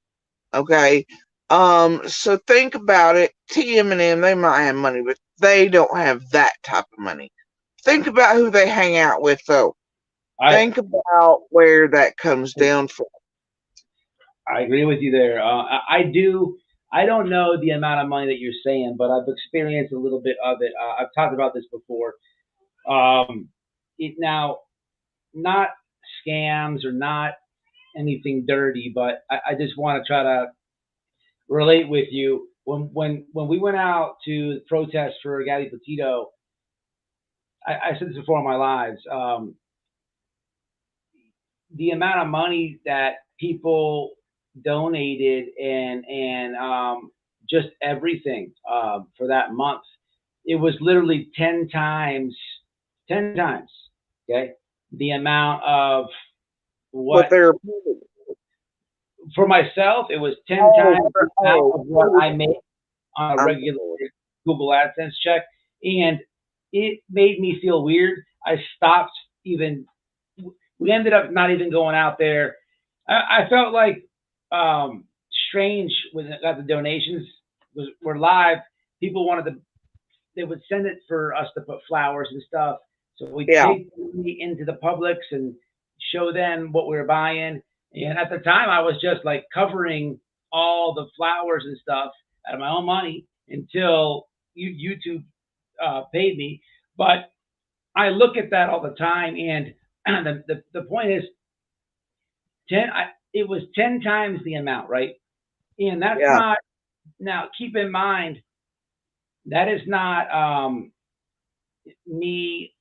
Okay. So think about it. TM&M, they might have money, but they don't have that type of money. Think about who they hang out with, though. Think about where that comes down from. I agree with you there. I don't know the amount of money that you're saying, but I've experienced a little bit of it. I've talked about this before. Now, not scams or not anything dirty, but I just want to try to relate with you. When we went out to protest for Gabby Petito, I said this before in my lives. The amount of money that people donated and just everything for that month, it was literally 10 times, okay, the amount of what they're for myself. It was 10 times the amount of what I make on a regular Google AdSense check, and it made me feel weird. I stopped even. We ended up not even going out there. I felt like strange when I got the donations. Were live. People wanted to. They would send it for us to put flowers and stuff. So we take it into the Publix and show them what we were buying. And at the time, I was just like covering all the flowers and stuff out of my own money until YouTube paid me. But I look at that all the time, and the point is, it was 10 times the amount, right? And that's Yeah. not, now keep in mind, that is not me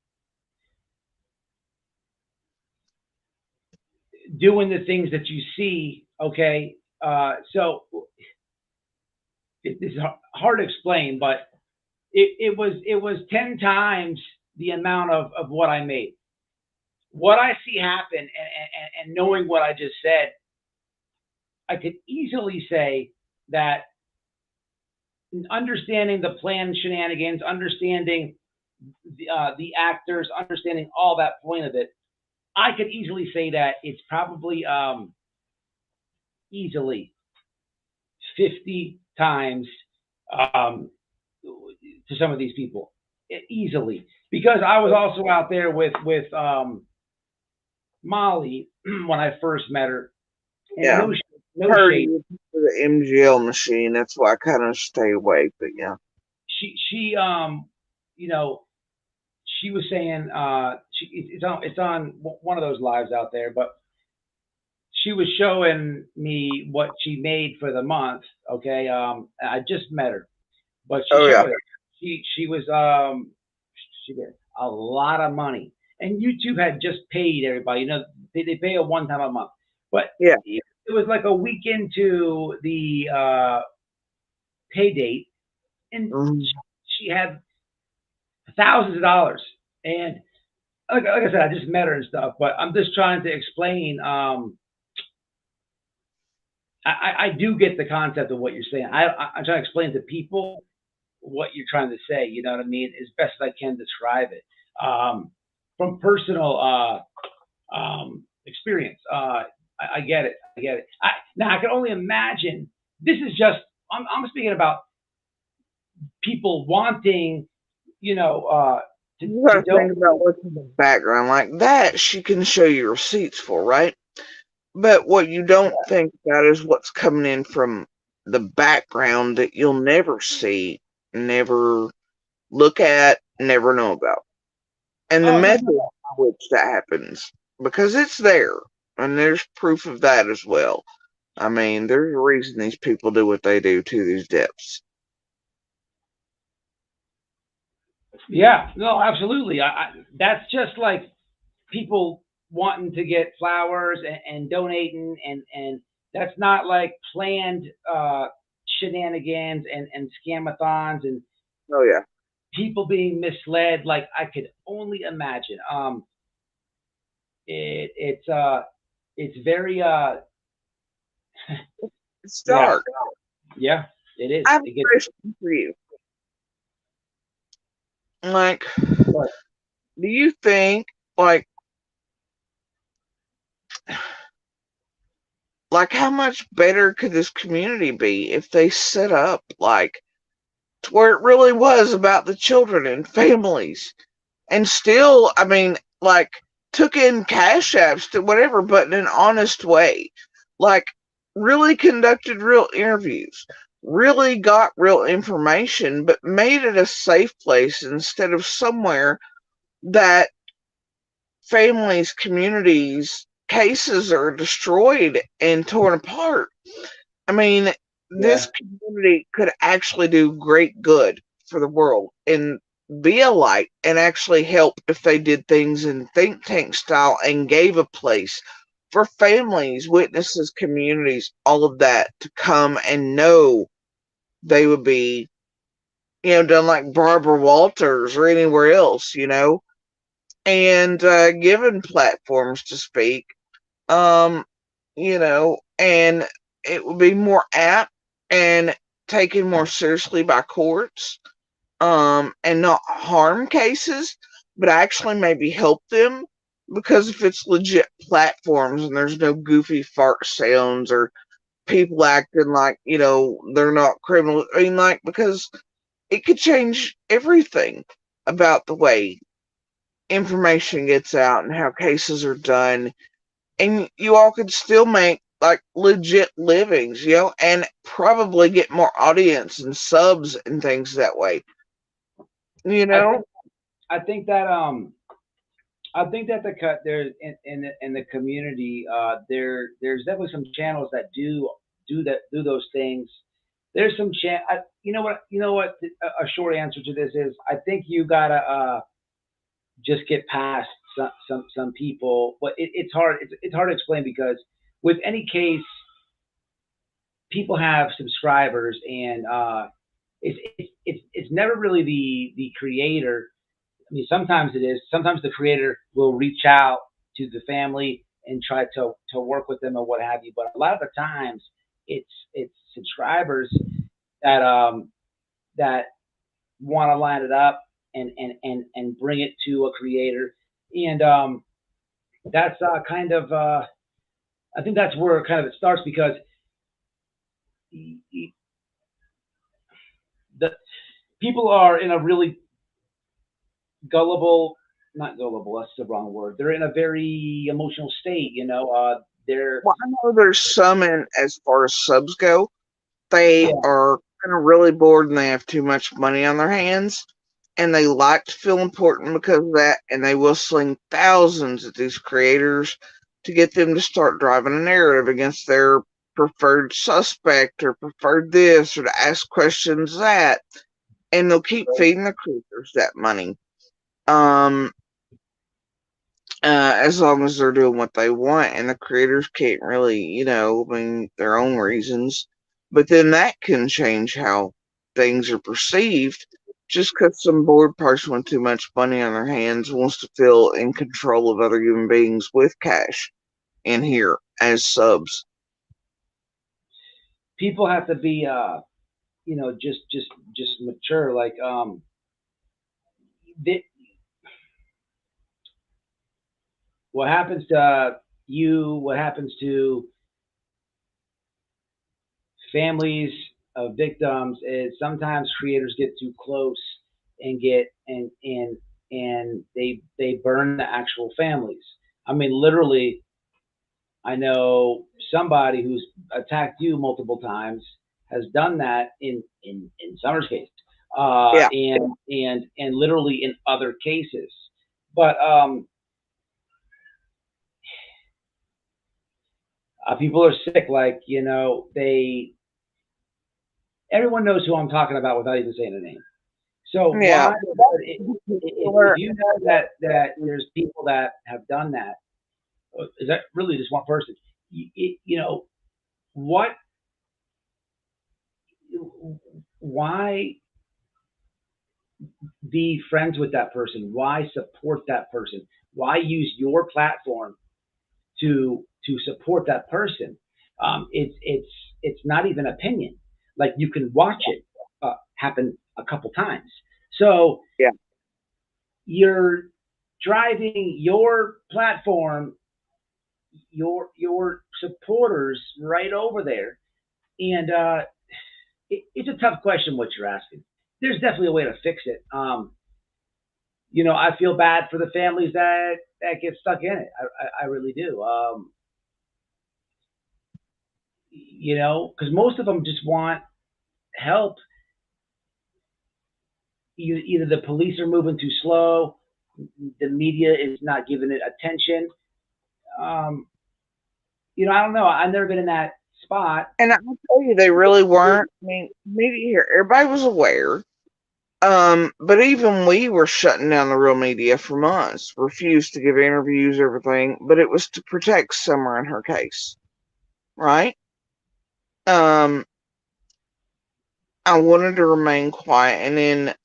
doing the things that you see, okay? So it's hard to explain, but it was 10 times the amount of what I made. What I see happen, and knowing what I just said, I could easily say that understanding the plan shenanigans, understanding the actors, understanding all that point of it, I could easily say that it's probably easily 50 times to some of these people, easily, because I was also out there with Molly when I first met her. And Yeah. no Heard shade. you for the MGL machine. That's why I kind of stay away. But yeah. She you know, she was saying it's on one of those lives out there, but she was showing me what she made for the month. Okay, I just met her, but she showed it. She was she did a lot of money, and YouTube had just paid everybody. You know, they pay a one time a month, but yeah, it was like a week into the pay date, and she had thousands of dollars. And like I said, I just met her and stuff, but I'm just trying to explain. I do get the concept of what you're saying. I'm trying to explain to people what you're trying to say. You know what I mean? As best as I can describe it from personal experience. I get it. I get it. Now I can only imagine. This is just. I'm speaking about people wanting, you know, you gotta think about what's in the background. Like that, she can show you receipts for, right? But what you don't think about is what's coming in from the background that you'll never see, never look at, never know about. And the method by which that happens, because it's there, and there's proof of that as well. I mean, there's a reason these people do what they do to these depths. Yeah, no, absolutely. That's just like people wanting to get flowers and donating, and that's not like planned shenanigans and scamathons and oh yeah, people being misled. Like I could only imagine. It's very it's dark. Yeah, it is. I have a question for you. Like, do you think like how much better could this community be if they set up like to where it really was about the children and families, and still, I mean, like took in cash apps to whatever, but in an honest way, like really conducted real interviews, really got real information, but made it a safe place instead of somewhere that families, communities, cases are destroyed and torn apart. I mean, this community could actually do great good for the world and be a light and actually help if they did things in think tank style and gave a place for families, witnesses, communities, all of that to come and know they would be, done like Barbara Walters or anywhere else, and given platforms to speak, and it would be more apt and taken more seriously by courts, and not harm cases, but actually maybe help them, because if it's legit platforms and there's no goofy fart sounds or people acting like, they're not criminals, I mean, like, because it could change everything about the way information gets out and how cases are done. and you all could still make like legit livings, you know, and probably get more audience and subs and things that way. You know? I think that the cut there in the community, there's definitely some channels that do those things. There's some you know what a short answer to this is, I think you gotta just get past some people, but it's hard to explain, because with any case, people have subscribers, and it's never really the creator. I mean, sometimes it is. Sometimes the creator will reach out to the family and try to work with them or what have you. But a lot of the times, it's subscribers that that want to line it up and bring it to a creator, and that's kind of I think that's where kind of it starts, because the people are in a really gullible, not gullible, that's the wrong word. They're in a very emotional state, you know. They're Well, I know there's some in as far as subs go. They yeah, are kind of really bored and they have too much money on their hands. And they like to feel important because of that. And they will sling thousands at these creators to get them to start driving a narrative against their preferred suspect or preferred this, or to ask questions that. And they'll keep feeding the creators that money. As long as they're doing what they want, and the creators can't really, you know, I mean, their own reasons. But then that can change how things are perceived, just because some bored person with too much money on their hands wants to feel in control of other human beings with cash in here as subs. people have to be you know, just mature, like they, what happens to you, what happens to families of victims, is sometimes creators get too close and get and they burn the actual families. I mean, literally, I know somebody who's attacked you multiple times has done that in Summer's case, Yeah. and literally in other cases. But people are sick. Like, you know, everyone knows who I'm talking about without even saying a name. So Yeah. why, if you know that there's people that have done that, is that really just one person? You know what? Why be friends with that person? Why support that person? Why use your platform to support that person? It's not even opinion. Like, you can watch it happen a couple times. So Yeah. you're driving your platform, your supporters right over there, and it's a tough question what you're asking. There's definitely a way to fix it. You know, I feel bad for the families that get stuck in it. I really do. You know, because most of them just want help. Either the police are moving too slow, the media is not giving it attention. Um, you know, I don't know. I've never been in that spot. And I'll tell you, they really weren't. I mean, media here, everybody was aware. But even we were shutting down the real media for months, refused to give interviews, everything, but it was to protect Summer in her case, right? I wanted to remain quiet, and then,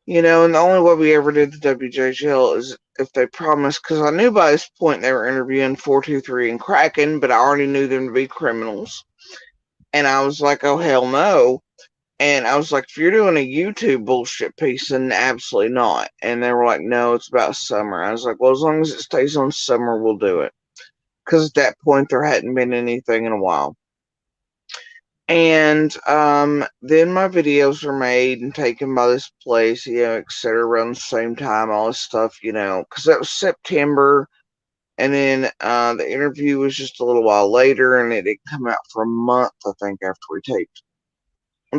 you know, and the only way we ever did the WJGL is if they promised, because I knew by this point they were interviewing 423 and Kraken, but I already knew them to be criminals. And I was like, oh, hell no. And I was like, if you're doing a YouTube bullshit piece, then absolutely not. And they were like, no, it's about Summer. I was like, well, as long as it stays on Summer, we'll do it. Because at that point, there hadn't been anything in a while. And then my videos were made and taken by this place, you know, etc. around the same time, all this stuff, you know. Because that was September. And then the interview was just a little while later, and it didn't come out for a month, I think, after we taped.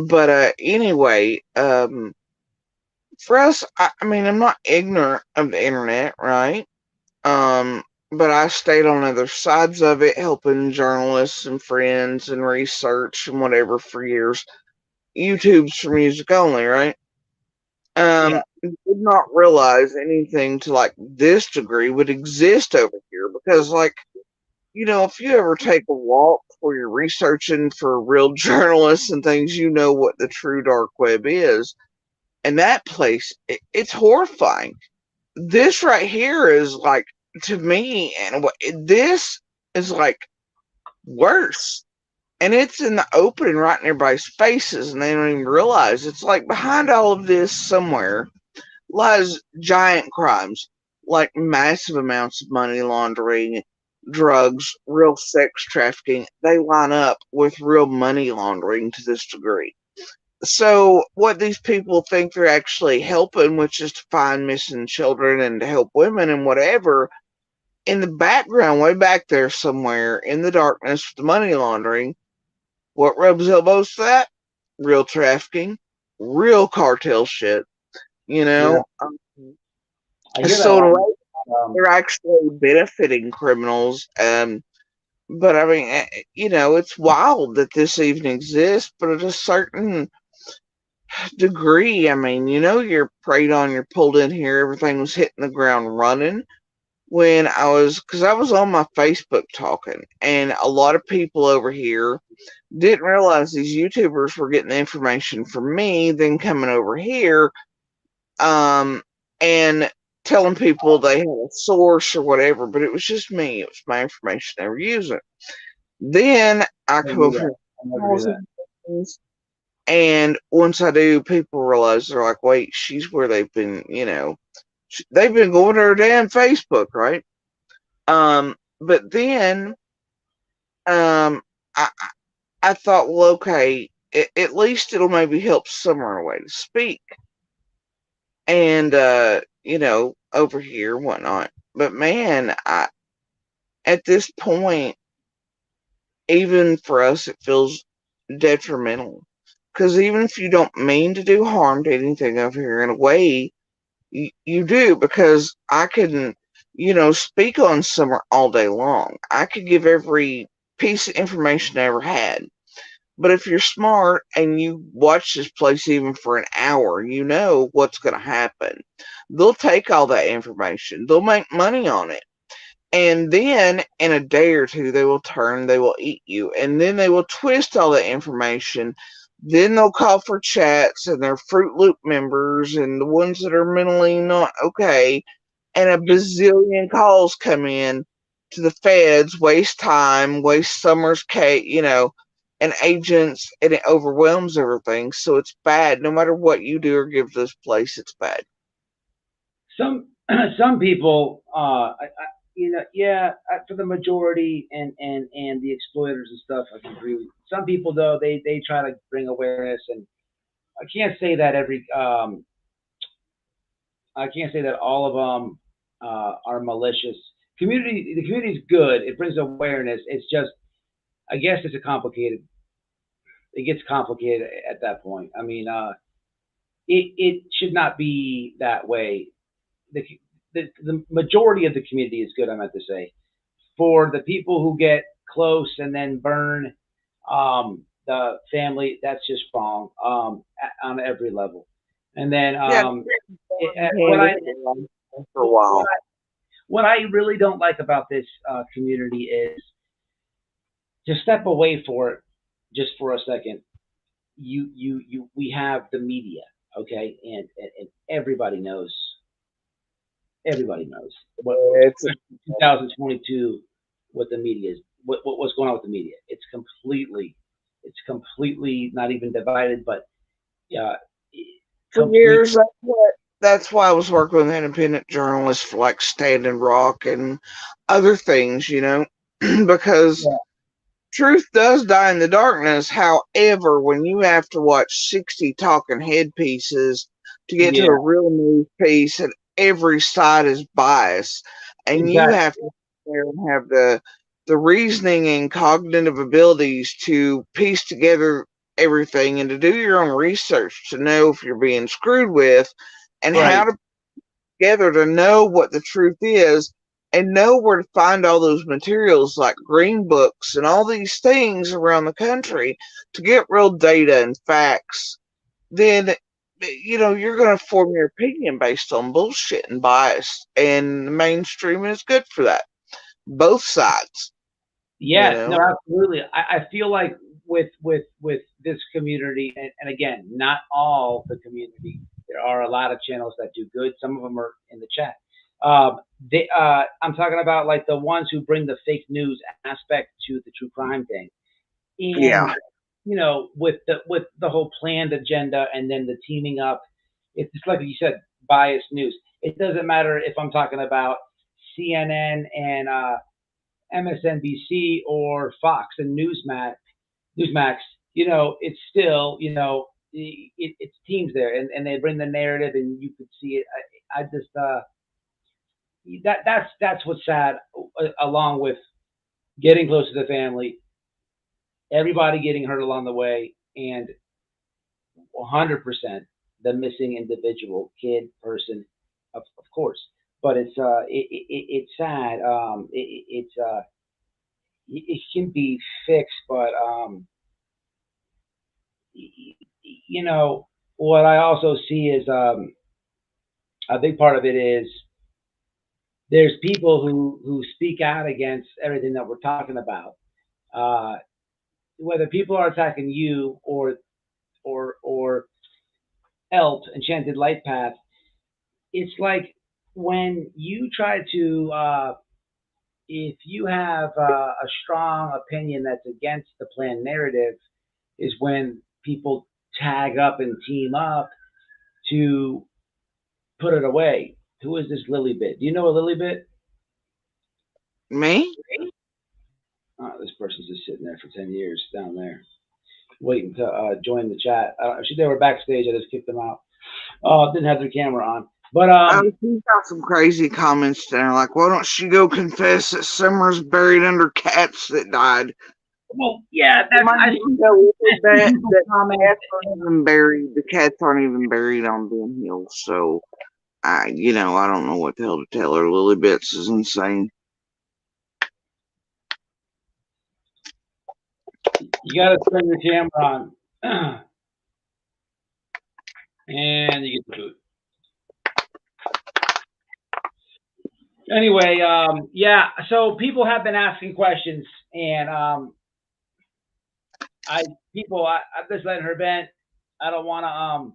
But anyway, for us, I mean, I'm not ignorant of the internet, right? But I stayed on other sides of it, helping journalists and friends and research and whatever for years. YouTube's for music only, right? Yeah. Did not realize anything to like this degree would exist over here because, like, you know, if you ever take a walk where you're researching for real journalists and things, you know what the true dark web is. And that place, it's horrifying. This right here is like, to me, and this is like worse. And it's in the open right in everybody's faces, and they don't even realize. It's like behind all of this somewhere lies giant crimes, like massive amounts of money laundering, drugs, real sex trafficking. They line up with real money laundering to this degree. So what these people think they're actually helping, which is to find missing children and to help women and whatever, in the background, way back there somewhere in the darkness with the money laundering, what rubs elbows to that? Real trafficking, real cartel shit, you know? I hear that So a in a lot. way, they're actually benefiting criminals. But I mean, you know, it's wild that this even exists, but at a certain degree, I mean, you know, you're preyed on, you're pulled in here, everything was hitting the ground running when because I was on my Facebook talking, and a lot of people over here didn't realize these YouTubers were getting the information from me, then coming over here, and telling people they had a source or whatever, but it was just me. It was my information they were using. Then I come over here, I never knew that. and once I do, people realize they're like, wait, she's where they've been, you know, they've been going to her damn Facebook, right? But then, I thought, well, okay, at least it'll maybe help somewhere way to speak. And, you know, over here and whatnot. But man, at this point, even for us, it feels detrimental. Because even if you don't mean to do harm to anything over here, in a way, you do. Because I can, you know, speak on summer all day long. I could give every piece of information I ever had. But if you're smart and you watch this place even for an hour, you know what's going to happen. They'll take all that information. They'll make money on it. And then in a day or two, they will eat you. And then they will twist all that information. Then they'll call for chats and their Fruit Loop members and the ones that are mentally not okay. And a bazillion calls come in to the feds, waste time, waste summer's cake, you know, and agents, and it overwhelms everything. So it's bad. No matter what you do or give this place, it's bad. Some people, you know, yeah, for the majority and the exploiters and stuff, I can agree with. Some people though, they try to bring awareness, and I can't say that I can't say that all of them are malicious. The community is good. It brings awareness. It's just, I guess it's a complicated. It gets complicated at that point. I mean, it should not be that way. The majority of the community is good, I meant to say. For the people who get close and then burn the family, that's just wrong on every level. And then For a while. what I really don't like about this community is, to step away for it just for a second. We have the media, okay, and everybody knows. Everybody knows It's 2022 what the media is, what's going on with the media. It's completely not even divided, but for years. That's why I was working with independent journalists for like Standing Rock and other things, you know, because truth does die in the darkness. However, when you have to watch 60 talking head pieces to get to a real news piece, and every side is biased, and you have to there and have the reasoning and cognitive abilities to piece together everything and to do your own research to know if you're being screwed with and how to put together to know what the truth is and know where to find all those materials like green books and all these things around the country to get real data and facts, then you're going to form your opinion based on bullshit and bias, and the mainstream is good for that. Both sides. Yes, no, absolutely. I feel like with this community, and again, not all the community. There are a lot of channels that do good. Some of them are in the chat. I'm talking about like the ones who bring the fake news aspect to the true crime thing, and with the whole planned agenda and then the teaming up. It's just like you said, biased news. It doesn't matter if I'm talking about CNN and MSNBC or Fox and Newsmax, it's still, it's teams there, and they bring the narrative, and you could see it. I just that's what's sad, along with getting close to the family, everybody getting hurt along the way, and 100% the missing individual, kid, person, of course. But it's sad. It can be fixed, but what I also see is a big part of it is there's people who speak out against everything that we're talking about. Whether people are attacking you or ELP, Enchanted Light Path, it's like when you try to, if you have a strong opinion that's against the planned narrative, is when people tag up and team up to put it away. Who is this Lilybit? Do you know a Lilybit? Me? Oh, this person's just sitting there for 10 years down there, waiting to join the chat. They were backstage. I just kicked them out. Didn't have their camera on. But she's got some crazy comments there, like, why don't she go confess that Summer's buried under cats that died? Well, yeah, that's the cats aren't even buried. The cats aren't even buried on Ben Hill. So, I don't know what the hell to tell her. Lily Bits is insane. You gotta turn your camera on, and you get the food. Anyway, yeah. So people have been asking questions, and I've just letting her vent. I don't want to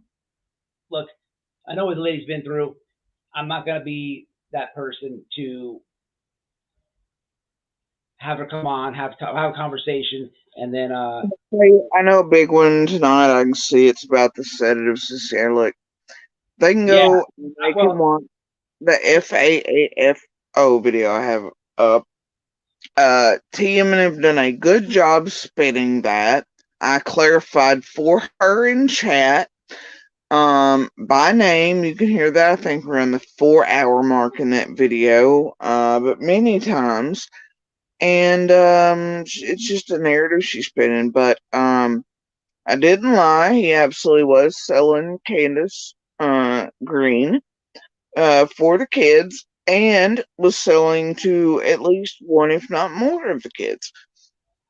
look. I know what the lady's been through. I'm not gonna be that person to have her come on, have a conversation, and then I know a big one tonight. I can see it's about the sedatives. Look, they can go make them want the FAAFO video I have up. TM have done a good job spinning that. I clarified for her in chat. By name, you can hear that, I think, around the 4-hour mark in that video, but many times. And it's just a narrative she's spinning. But I didn't lie. He absolutely was selling Candace Green for the kids, and was selling to at least one, if not more, of the kids.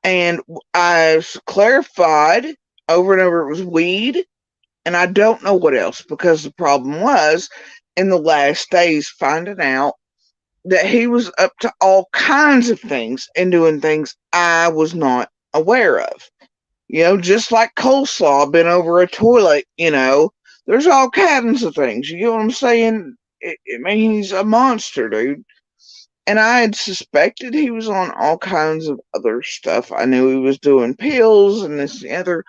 And I've clarified over and over it was weed, and I don't know what else, because the problem was, in the last days, finding out that he was up to all kinds of things and doing things I was not aware of. Just like coleslaw been over a toilet, there's all kinds of things. You know what I'm saying? I mean, he's a monster, dude. And I had suspected he was on all kinds of other stuff. I knew he was doing pills and this and the other,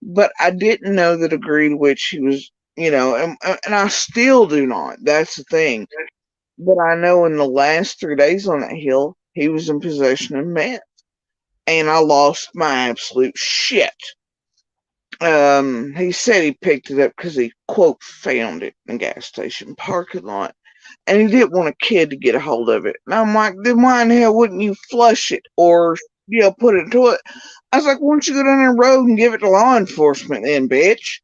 but I didn't know the degree to which he was, and I still do not. That's the thing. But I know in the last 3 days on that hill, he was in possession of meth. And I lost my absolute shit. He said he picked it up because he, quote, found it in a gas station parking lot. and he didn't want a kid to get a hold of it. And I'm like, then why in the hell wouldn't you flush it or, put it into it? I was like, why don't you go down the road and give it to law enforcement then, bitch?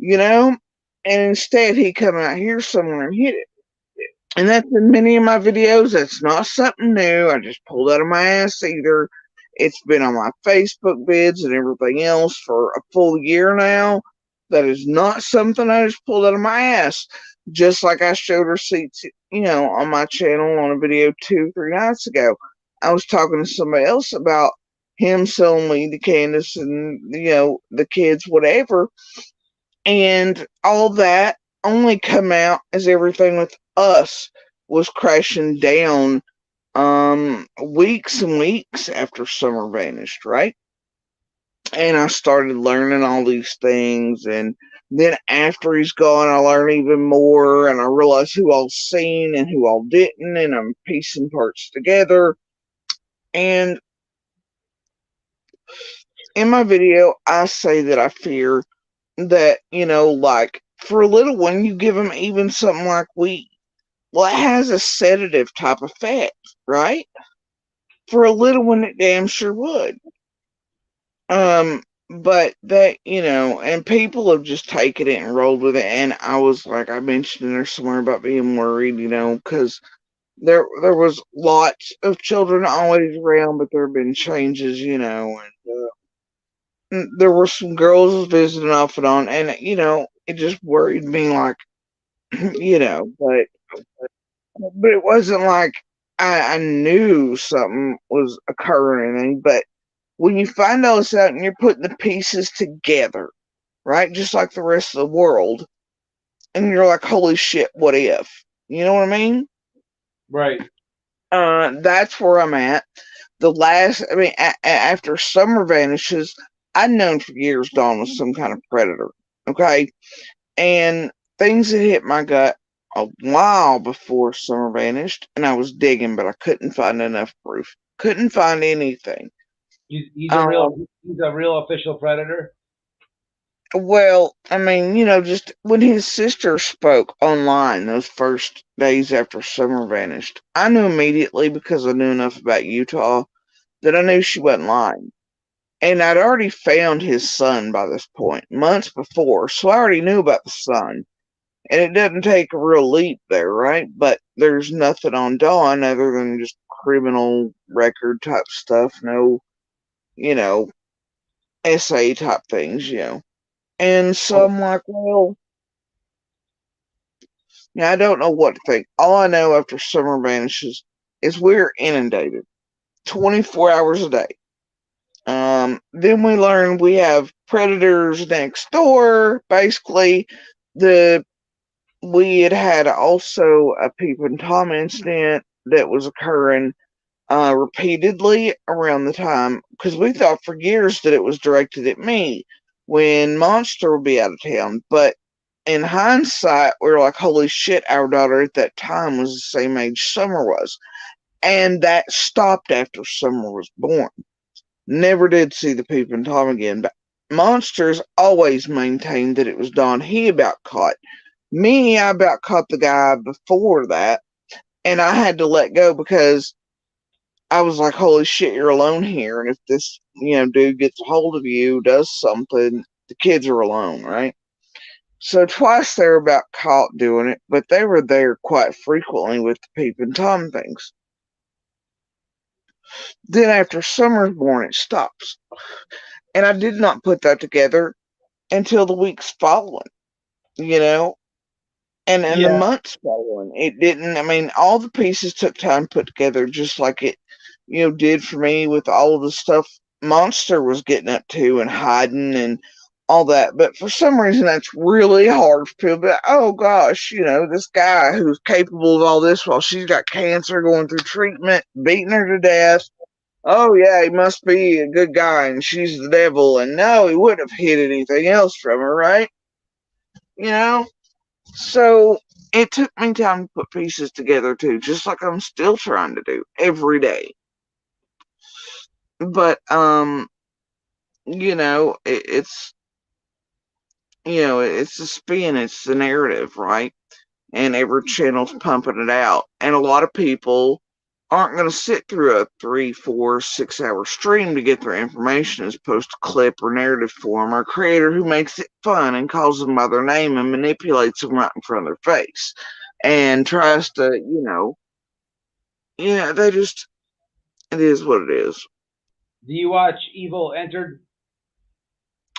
And instead he come out here somewhere and hit it. And that's in many of my videos. That's not something new. I just pulled out of my ass either. It's been on my Facebook vids and everything else for a full year now. That is not something I just pulled out of my ass. Just like I showed receipts, on my channel on a video 2-3 nights ago. I was talking to somebody else about him selling weed to Candace and, the kids, whatever. And all that only come out as everything with us was crashing down weeks and weeks after Summer vanished, right? And I started learning all these things, and then after he's gone I learned even more, and I realized who all seen and who all didn't, and I'm piecing parts together. And in my video I say that I fear that, like for a little one, you give them even something like weed. Well, it has a sedative type effect, right? For a little one, it damn sure would. But that, and people have just taken it and rolled with it. And I was like, I mentioned in there somewhere about being worried, because there was lots of children always around, but there have been changes, and there were some girls visiting off and on, and it just worried me, like, but it wasn't like I knew something was occurring, but when you find all this out and you're putting the pieces together, right, just like the rest of the world, and you're like, holy shit, what if? You know what I mean? Right. That's where I'm at. After Summer vanishes, I'd known for years Dawn was some kind of predator, okay? And things had hit my gut a while before Summer vanished, and I was digging, but I couldn't find enough proof. Couldn't find anything. He's a real official predator? Well, just when his sister spoke online those first days after Summer vanished, I knew immediately, because I knew enough about Utah, that I knew she wasn't lying. And I'd already found his son by this point, months before, so I already knew about the son. And it doesn't take a real leap there, right? But there's nothing on Dawn other than just criminal record type stuff. No, essay type things, And so I'm like, well, I don't know what to think. All I know after Summer vanishes is we're inundated 24 hours a day. Then we learn we have predators next door. Basically, we had also a Peeping Tom incident that was occurring repeatedly around the time, because we thought for years that it was directed at me when Monster would be out of town. But in hindsight, we were like, holy shit, our daughter at that time was the same age Summer was. And that stopped after Summer was born. Never did see the Peeping Tom again. But Monsters always maintained that it was Don he about caught. Me, I about caught the guy before that, and I had to let go because I was like, holy shit, you're alone here. And if this, dude gets a hold of you, does something, the kids are alone, right? So twice they were about caught doing it, but they were there quite frequently with the Peeping Tom things. Then after Summer's born, it stops. And I did not put that together until the weeks following, and the months following. It didn't, all the pieces took time to put together, just like it, did for me with all of the stuff Monster was getting up to and hiding and all that. But for some reason, that's really hard for people. But, oh gosh, this guy who's capable of all this while she's got cancer, going through treatment, beating her to death. Oh yeah, he must be a good guy and she's the devil. And no, he wouldn't have hid anything else from her, right? So it took me time to put pieces together too, just like I'm still trying to do every day. But it's it's the spin, it's the narrative, right? and every channel's pumping it out. And a lot of people aren't going to sit through a 3, 4, 6 hour stream to get their information as opposed to clip or narrative form, or a creator who makes it fun and calls them by their name and manipulates them right in front of their face and tries to, they just, it is what it is. Do you watch Evil Entered?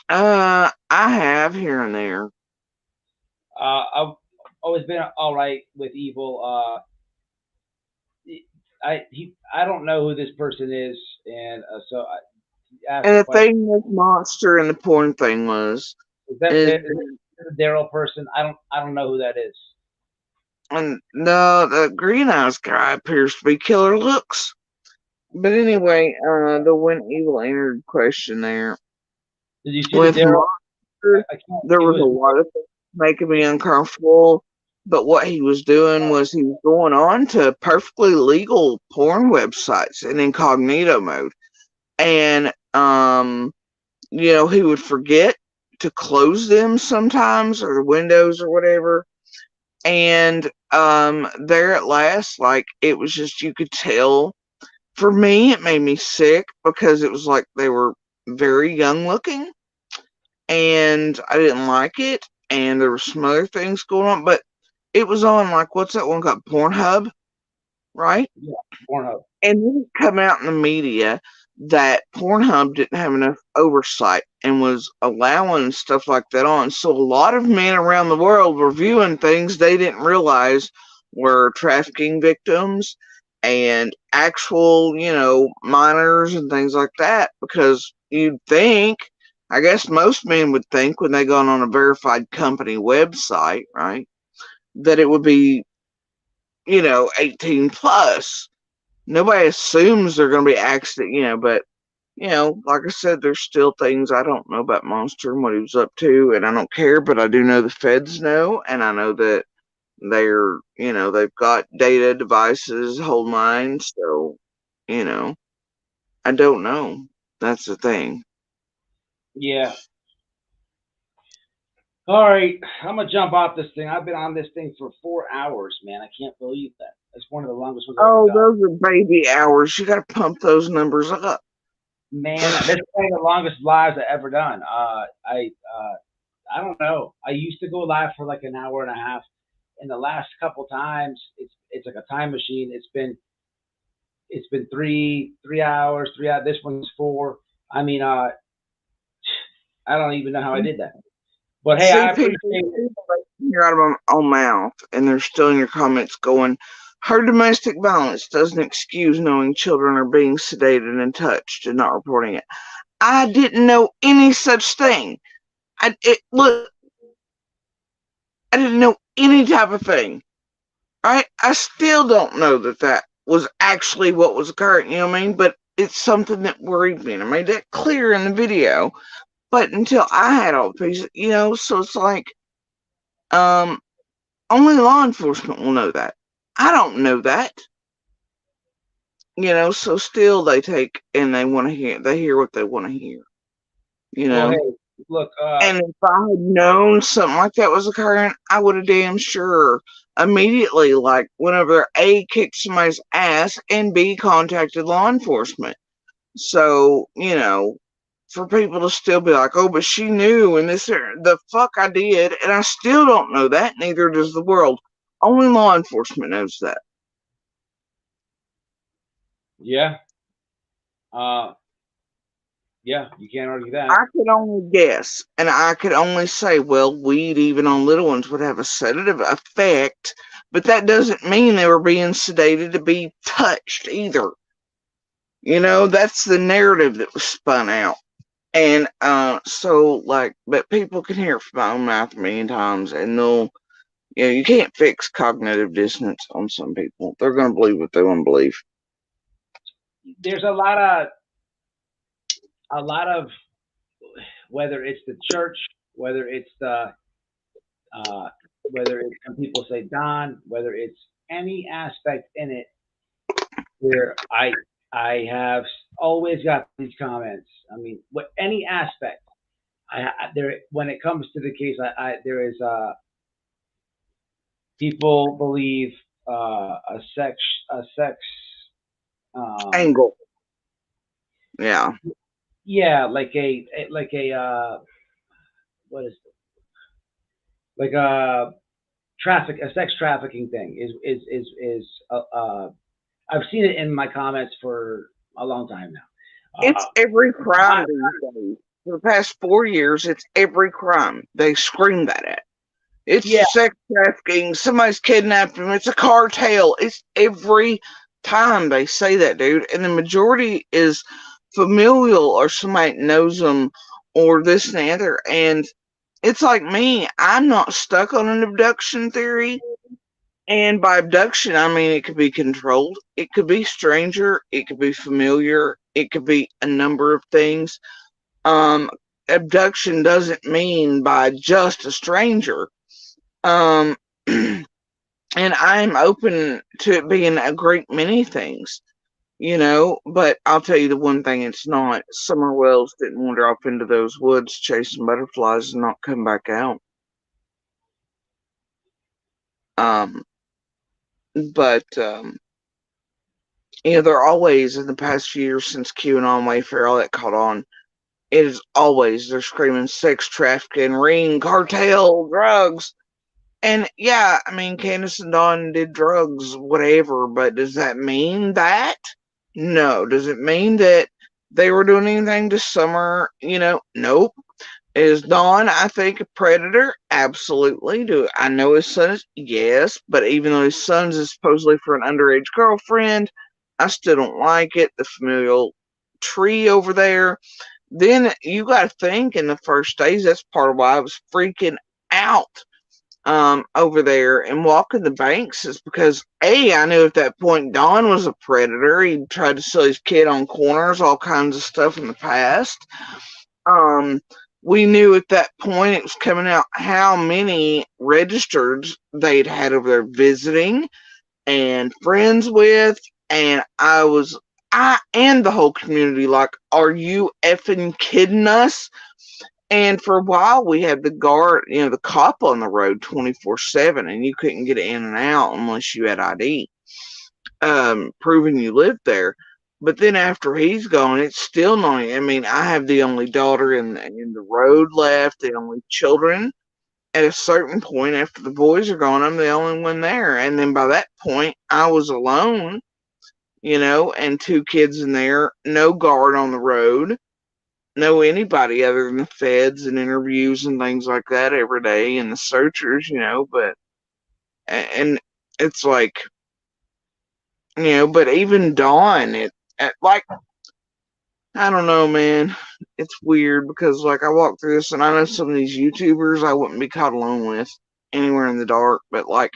I have here and there. I've always been all right with Evil. I don't know who this person is, and so I asked And the the question. thing with Monster and the porn thing was, Is that the Daryl person? I don't know who that is. And no, the green eyes guy appears to be Killer Looks. But anyway, the when evil entered question there. Did you see with the Daryl? Monster, there was a lot of things making me uncomfortable. But what he was doing was he was going on to perfectly legal porn websites in incognito mode. And he would forget to close them sometimes, or the windows or whatever. And there at last, like, it was just, you could tell. For me, it made me sick because it was like they were very young looking, and I didn't like it. And there were some other things going on, but it was on, like, what's that one called? Pornhub, right? Yeah, Pornhub. And then it come out in the media that Pornhub didn't have enough oversight and was allowing stuff like that on. So a lot of men around the world were viewing things they didn't realize were trafficking victims and actual, minors and things like that. Because you'd think, I guess most men would think when they go on a verified company website, right, that it would be, 18 plus. Nobody assumes they're going to be accident, but, like I said, there's still things I don't know about Monster and what he was up to, and I don't care, but I do know the feds know, and I know that they're, they've got data devices, whole nine, so, I don't know. That's the thing. Yeah. All right, I'm gonna jump off this thing. I've been on this thing for 4 hours, man. I can't believe that. That's one of the longest ones I've ever done. Those are baby hours. You got to pump those numbers up. Man, this is one of the longest lives I've ever done. I don't know. I used to go live for like an hour and a half. In the last couple times, it's like a time machine. It's been 3 hours, 3 hours. This one's 4. I mean, I don't even know how I did that. But hey, I appreciate it. You're out of my own mouth, and they're still in your comments going, her domestic violence doesn't excuse knowing children are being sedated and touched and not reporting it. I didn't know any such thing. I didn't know any type of thing. Right? I still don't know that was actually what was occurring, you know what I mean? But it's something that worried me, and I made that clear in the video. But until I had all the pieces, so it's like, only law enforcement will know that. I don't know that. So still they take and they want to hear, they hear what they want to hear. Well, hey, look. And if I had known something like that was occurring, I would have damn sure immediately, like, whenever A, kicked somebody's ass, and B, contacted law enforcement. So, for people to still be like, oh, but she knew, and this, the fuck I did, and I still don't know that, neither does the world. Only law enforcement knows that. Yeah. Yeah, you can't argue that. I could only guess, and I could only say, well, weed, even on little ones, would have a sedative effect, but that doesn't mean they were being sedated to be touched either. That's the narrative that was spun out. And so, like, but people can hear it from my own mouth a million times, and they'll, you can't fix cognitive dissonance on some people. They're going to believe what they want to believe. There's a lot of, whether it's the church, whether it's whether it's when people say Don, whether it's any aspect in it where I have always got these comments. I mean, any aspect, when it comes to the case, there is people believe a sex Angle. Yeah. yeah, like a what is it? Like a sex trafficking thing is I've seen it in my comments for a long time now. It's every crime these days. For the past 4 years, it's every crime. They scream that at. It's sex trafficking. Somebody's kidnapped them. It's a cartel. It's every time they say that, dude. And the majority is familial or somebody knows them or this and the other. And it's like me. I'm not stuck on an abduction theory. And by abduction, I mean it could be controlled. It could be stranger. It could be familiar. It could be a number of things. Abduction doesn't mean by just a stranger. And I'm open to it being a great many things, but I'll tell you the one thing it's not. Summer Wells didn't wander off into those woods chasing butterflies and not come back out. But they're always, in the past few years since QAnon, Wayfair, all that caught on, it is always, they're screaming sex trafficking, ring, cartel, drugs. And yeah, I mean, Candace and Dawn did drugs, whatever, but does that mean that? No. Does it mean that they were doing anything to Summer? Nope. Is Dawn, I think, a predator? Absolutely. Do I know his son is? Yes. But even though his son's is supposedly for an underage girlfriend, I still don't like it. The familial tree over there. Then you got to think in the first days, that's part of why I was freaking out over there and walking the banks is because I knew at that point Don was a predator. He tried to sell his kid on corners, all kinds of stuff in the past. We knew at that point it was coming out how many registered they'd had over there visiting and friends with, and I and the whole community like, are you effing kidding us? And for a while, we had the guard, the cop on the road 24/7, and you couldn't get in and out unless you had ID, proving you lived there. But then after he's gone, it's still not. I mean, I have the only daughter in the road left, the only children. At a certain point, after the boys are gone, I'm the only one there. And then by that point, I was alone, and 2 kids in there, no guard on the road. Know anybody other than the feds and interviews and things like that every day and the searchers, but and it's like, but even Dawn, like, I don't know, man. It's weird because like I walk through this and I know some of these YouTubers I wouldn't be caught alone with anywhere in the dark, but like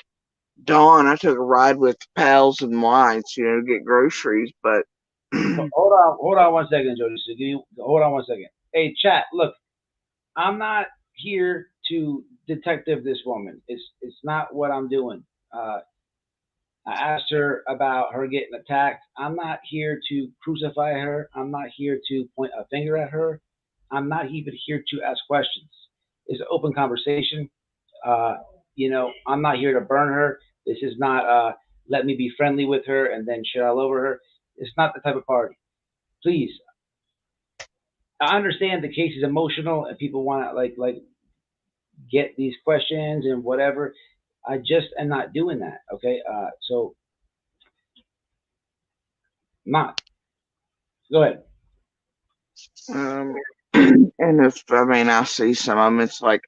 Dawn, I took a ride with Pals and Whites, to get groceries, but hold on 1 second, Jody. So hold on 1 second. Hey, chat. Look, I'm not here to detective this woman. It's not what I'm doing. I asked her about her getting attacked. I'm not here to crucify her. I'm not here to point a finger at her. I'm not even here to ask questions. It's an open conversation. I'm not here to burn her. This is not let me be friendly with her and then shit all over her. It's not the type of party. Please. I understand the case is emotional and people want to like get these questions and whatever. I just am not doing that. Okay. So not. Go ahead. And I see some of them, it's like,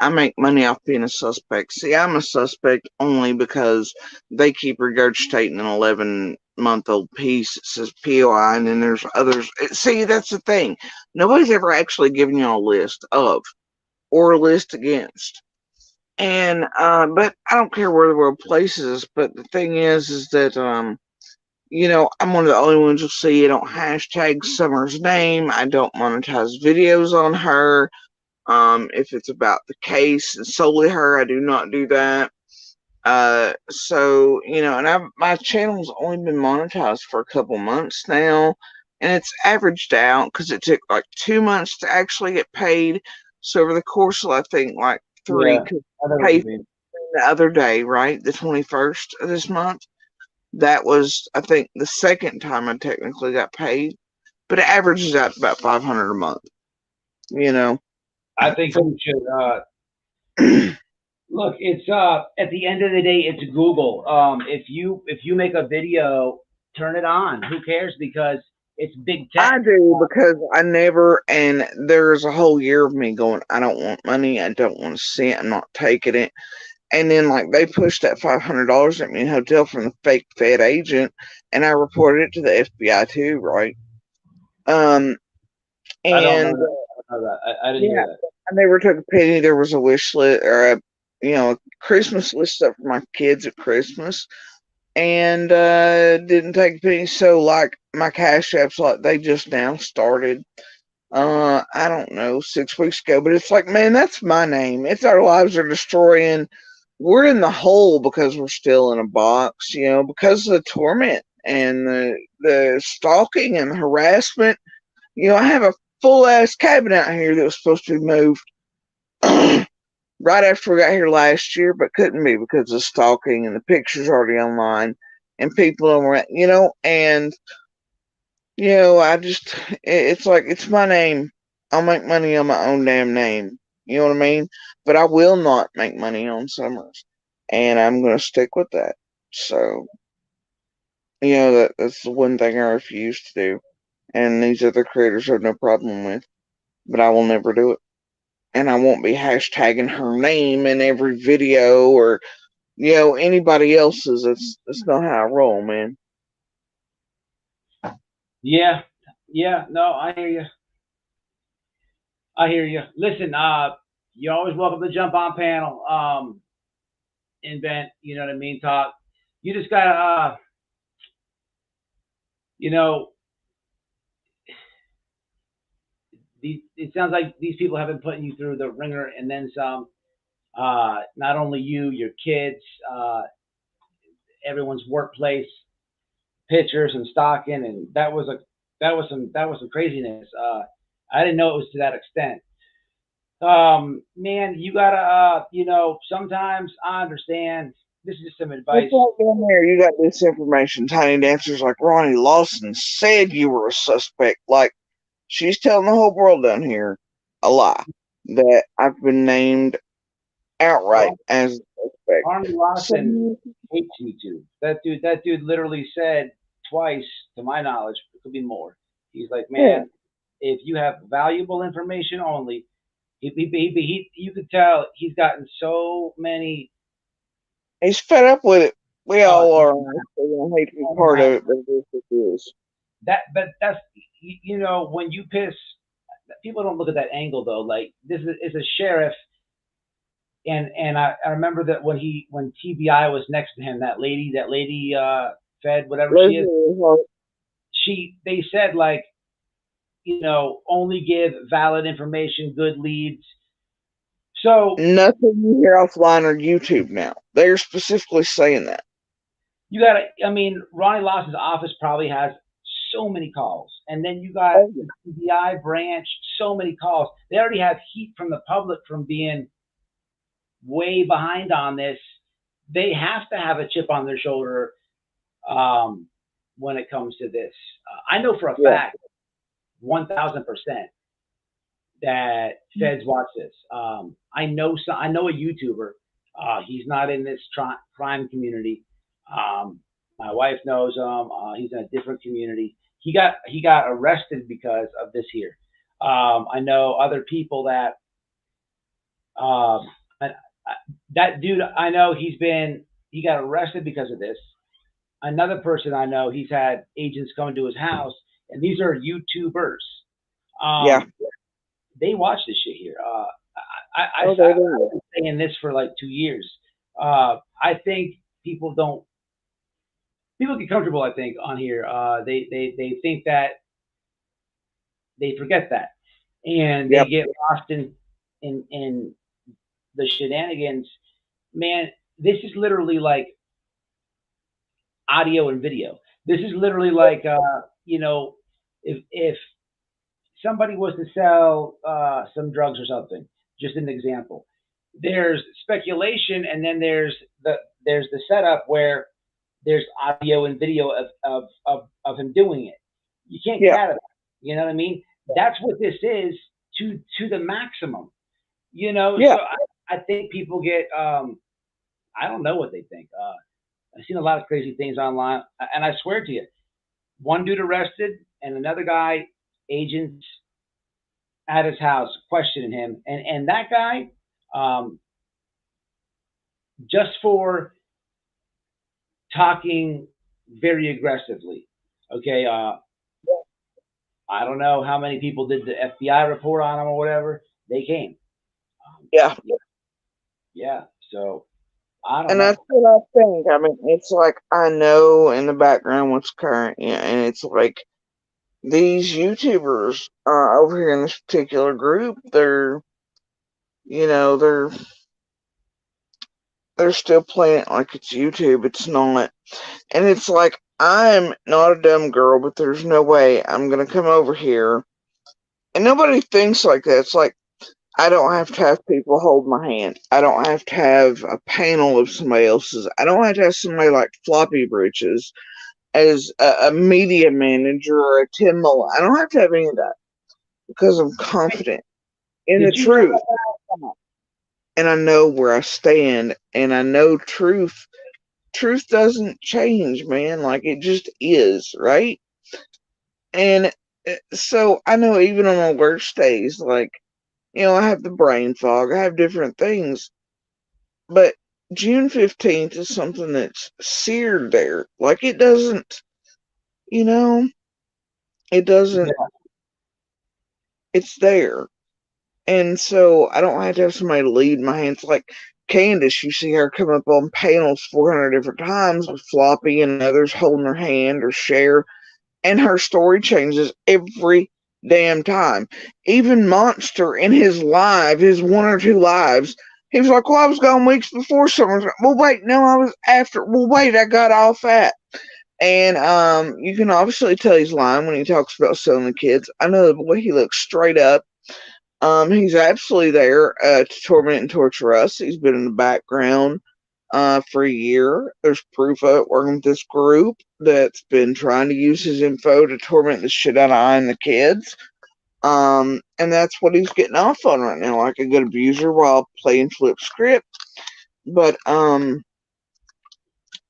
I make money off being a suspect. See, I'm a suspect only because they keep regurgitating an 11-month-old piece that says POI, and then there's others. See, that's the thing. Nobody's ever actually given you a list of or a list against. And, but I don't care where the world places. But the thing is that, I'm one of the only ones you'll see. I don't hashtag Summer's name. I don't monetize videos on her. If it's about the case and solely her, I do not do that. So, and my channel's only been monetized for a couple months now, and it's averaged out because it took like 2 months to actually get paid. So over the course of, I think, like 3, Yeah, pay the other day, right? The 21st of this month. That was, I think, the second time I technically got paid, but it averages out to about $500 a month. You know, I think you should look. It's at the end of the day, it's Google. If you make a video, turn it on. Who cares? Because it's big tech. I do, because I never, and there's a whole year of me going, I don't want money, I don't want to see it, I'm not taking it. And then, like, they pushed that $500 at me in a hotel from the fake Fed agent, and I reported it to the FBI too, right? I don't know And that. I didn't hear that. I never took a penny. There was a wish list, or a Christmas list up for my kids at Christmas, and didn't take a penny. So, like, my Cash Apps, like, they just now started. I don't know, 6 weeks ago, but it's like, man, that's my name. It's our lives are destroying. We're in the hole because we're still in a box, because of the torment and the stalking and the harassment. I have a full ass cabin out here that was supposed to be moved right after we got here last year, but couldn't be because of stalking and the pictures already online and people around, and it's like, it's my name. I'll make money on my own damn name. You know what I mean? But I will not make money on Summers. And I'm going to stick with that. So, that's the one thing I refuse to do. And these other creators have no problem with. But I will never do it. And I won't be hashtagging her name in every video or, anybody else's. That's not how I roll, man. Yeah. No, I hear you. Listen, you're always welcome to jump on panel, invent, you know what I mean, talk. You just gotta, it sounds like these people have been putting you through the ringer and then some. Not only you, your kids, everyone's workplace pictures and stalking, and that was some craziness. I didn't know it was to that extent. Man, you gotta, sometimes I understand. This is just some advice. It's like down there, you got this information. Tiny dancers like Ronnie Lawson said you were a suspect. Like, she's telling the whole world down here a lie that I've been named outright as a suspect. Ronnie Lawson hates YouTube. That dude literally said twice, to my knowledge, it could be more. He's like, man, if you have valuable information only, you could tell he's gotten so many. He's fed up with it. We all are. I hate to be part of it, but it is. But that's, when you piss, people don't look at that angle though. Like, this is a sheriff, and I remember that when TBI was next to him, that lady, Fed, whatever she is, they said, like, only give valid information, good leads. So nothing you hear offline or YouTube now. They're specifically saying that. You gotta, Ronnie Lawson's office probably has so many calls. And then you got the TBI branch, so many calls. They already have heat from the public from being way behind on this. They have to have a chip on their shoulder when it comes to this. I know for a fact, 1,000%, that feds watch this. I know a YouTuber. He's not in this crime community. My wife knows him. He's in a different community. He got arrested because of this here. I know other people that that dude, I know he got arrested because of this. Another person I know, he's had agents coming to his house, and these are YouTubers. They watch this shit here. I've been saying this for like 2 years. I think people get comfortable, I think, on here. They think that they forget that, and they get lost in the shenanigans. Man, this is literally like audio and video. This is literally like if somebody was to sell some drugs or something, just an example, there's speculation, and then there's the setup where there's audio and video of him doing it. You can't get out of that. You know what I mean? That's what this is to the maximum. You know, so I think people get I don't know what they think. I've seen a lot of crazy things online, and I swear to you, one dude arrested and another guy, agents at his house questioning him, and that guy, just for talking very aggressively. Okay, I don't know how many people did the FBI report on him or whatever. They came. Yeah. So I don't know. And that's what I think. I mean, it's like I know in the background what's current, and it's like these YouTubers over here in this particular group, they're still playing it like it's YouTube. It's not. And it's like, I'm not a dumb girl, but there's no way I'm going to come over here. And nobody thinks like that. It's like, I don't have to have people hold my hand. I don't have to have a panel of somebody else's. I don't have to have somebody like Floppy Britches as a media manager or a Tim Mullen. I don't have to have any of that because I'm confident in the truth. And I know where I stand, and I know truth. Truth doesn't change, man. Like, it just is, right? And so I know even on my worst days, like, I have the brain fog, I have different things, but June 15th is something that's seared there. Like, it doesn't, it doesn't, it's there. And so I don't have to have somebody lead my hands. Like Candace, you see her come up on panels 400 different times with Floppy and others holding her hand, or Cher, and her story changes every damn time. Even Monster in his live, his 1 or 2 lives, he was like, well, I was gone weeks before someone's like, well, wait, no, I was after. Well, wait, I got off at. And you can obviously tell he's lying when he talks about selling the kids. I know the boy, he looks straight up. He's absolutely there to torment and torture us. He's been in the background for a year. There's proof of it working with this group that's been trying to use his info to torment the shit out of I and the kids. And that's what he's getting off on right now, like a good abuser while playing flip script. But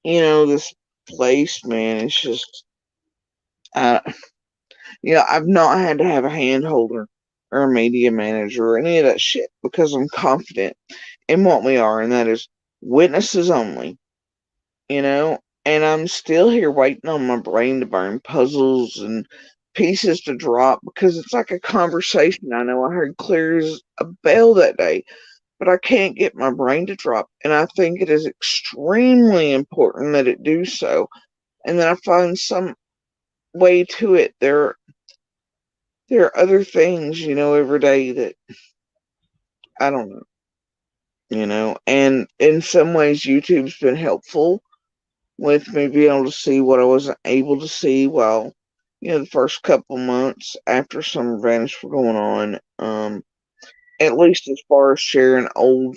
this place, man, it's just I've not had to have a hand holder or a media manager or any of that shit because I'm confident in what we are, and that is witnesses only, and I'm still here waiting on my brain to burn, puzzles and pieces to drop, because it's like a conversation I know I heard clear as a bell that day, but I can't get my brain to drop, and I think it is extremely important that it do so, and that I find some way to it. There are other things, every day that I don't know, and in some ways YouTube's been helpful with me being able to see what I wasn't able to see while, the first couple months after Summer Vanish were going on, at least as far as sharing old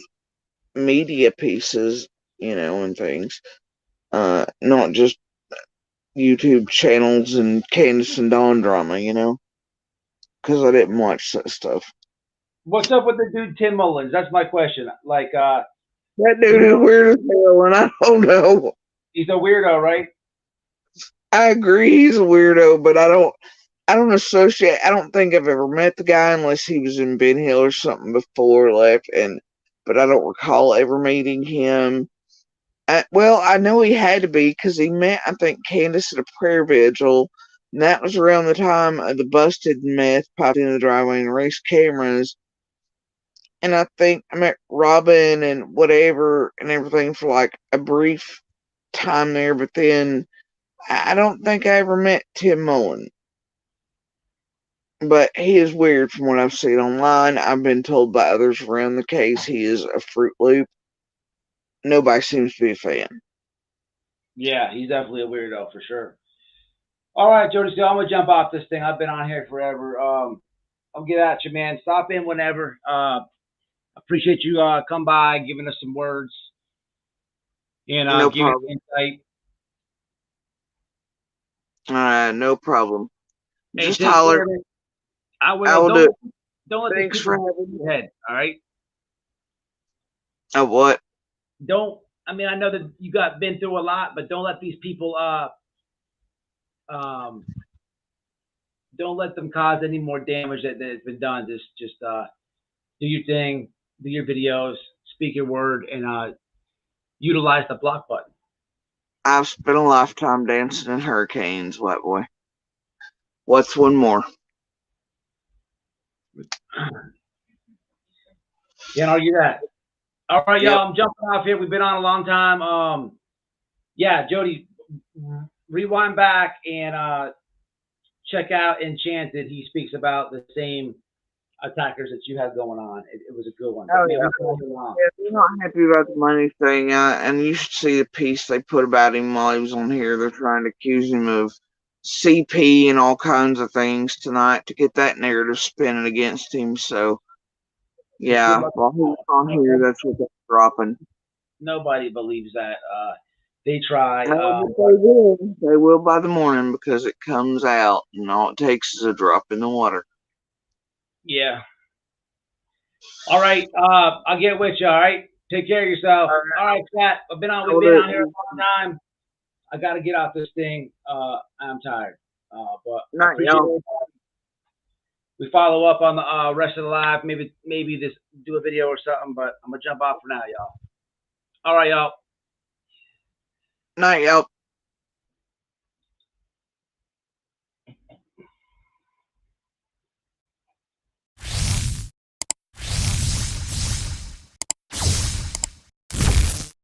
media pieces, and things, not just YouTube channels and Candace and Dawn drama, because I didn't watch that stuff. What's up with the dude Tim Mullins? That's my question. Like, that dude is weird as hell, and I don't know. He's a weirdo, right? I agree, he's a weirdo, but I don't associate. I don't think I've ever met the guy unless he was in Ben Hill or something before left, but I don't recall ever meeting him. I know he had to be, because he met, I think, Candace at a prayer vigil, and that was around the time of the busted meth popped in the driveway and race cameras. And I think I met Robin and whatever and everything for like a brief time there, but then I don't think I ever met Tim Mullen. But he is weird from what I've seen online. I've been told by others around the case he is a Fruit Loop. Nobody seems to be a fan. Yeah, he's definitely a weirdo for sure. All right, Jody, so I'm going to jump off this thing. I've been on here forever. I'll get at you, man. Stop in whenever. appreciate you come by, giving us some words, and No giving us problem. insight. No problem. Hey, Just take holler. care, man. I will. I will do it. Don't let Thanks these for people having me. your head. All right. What? Don't. I mean, I know that you been through a lot, but don't let these people don't let them cause any more damage that has been done. Just do your thing, do your videos, speak your word, and utilize the block button. I've spent a lifetime dancing in hurricanes, white boy. What's one more? Can't argue that. All right, Yep. y'all. I'm jumping off here. We've been on a long time. Yeah, Jody, rewind back and check out Enchanted. He speaks about the same attackers that you have going on. It was a good one. Oh, Man, yeah. Yeah, they're not happy about the money thing, and you should see the piece they put about him while he was on here. They're trying to accuse him of CP and all kinds of things tonight to get that narrative spinning against him. So, yeah, while he's on here, that's what they're dropping. Nobody believes that. They try. No, but they will. They will by the morning because it comes out, and all it takes is a drop in the water. Yeah. All right. I'll get with you. All right. Take care of yourself. All right, Chat. We've been on here a long time. I got to get off this thing. I'm tired. But I appreciate it. We follow up on the rest of the live. Maybe this do a video or something. But I'm gonna jump off for now, y'all. All right, y'all. Night, y'all.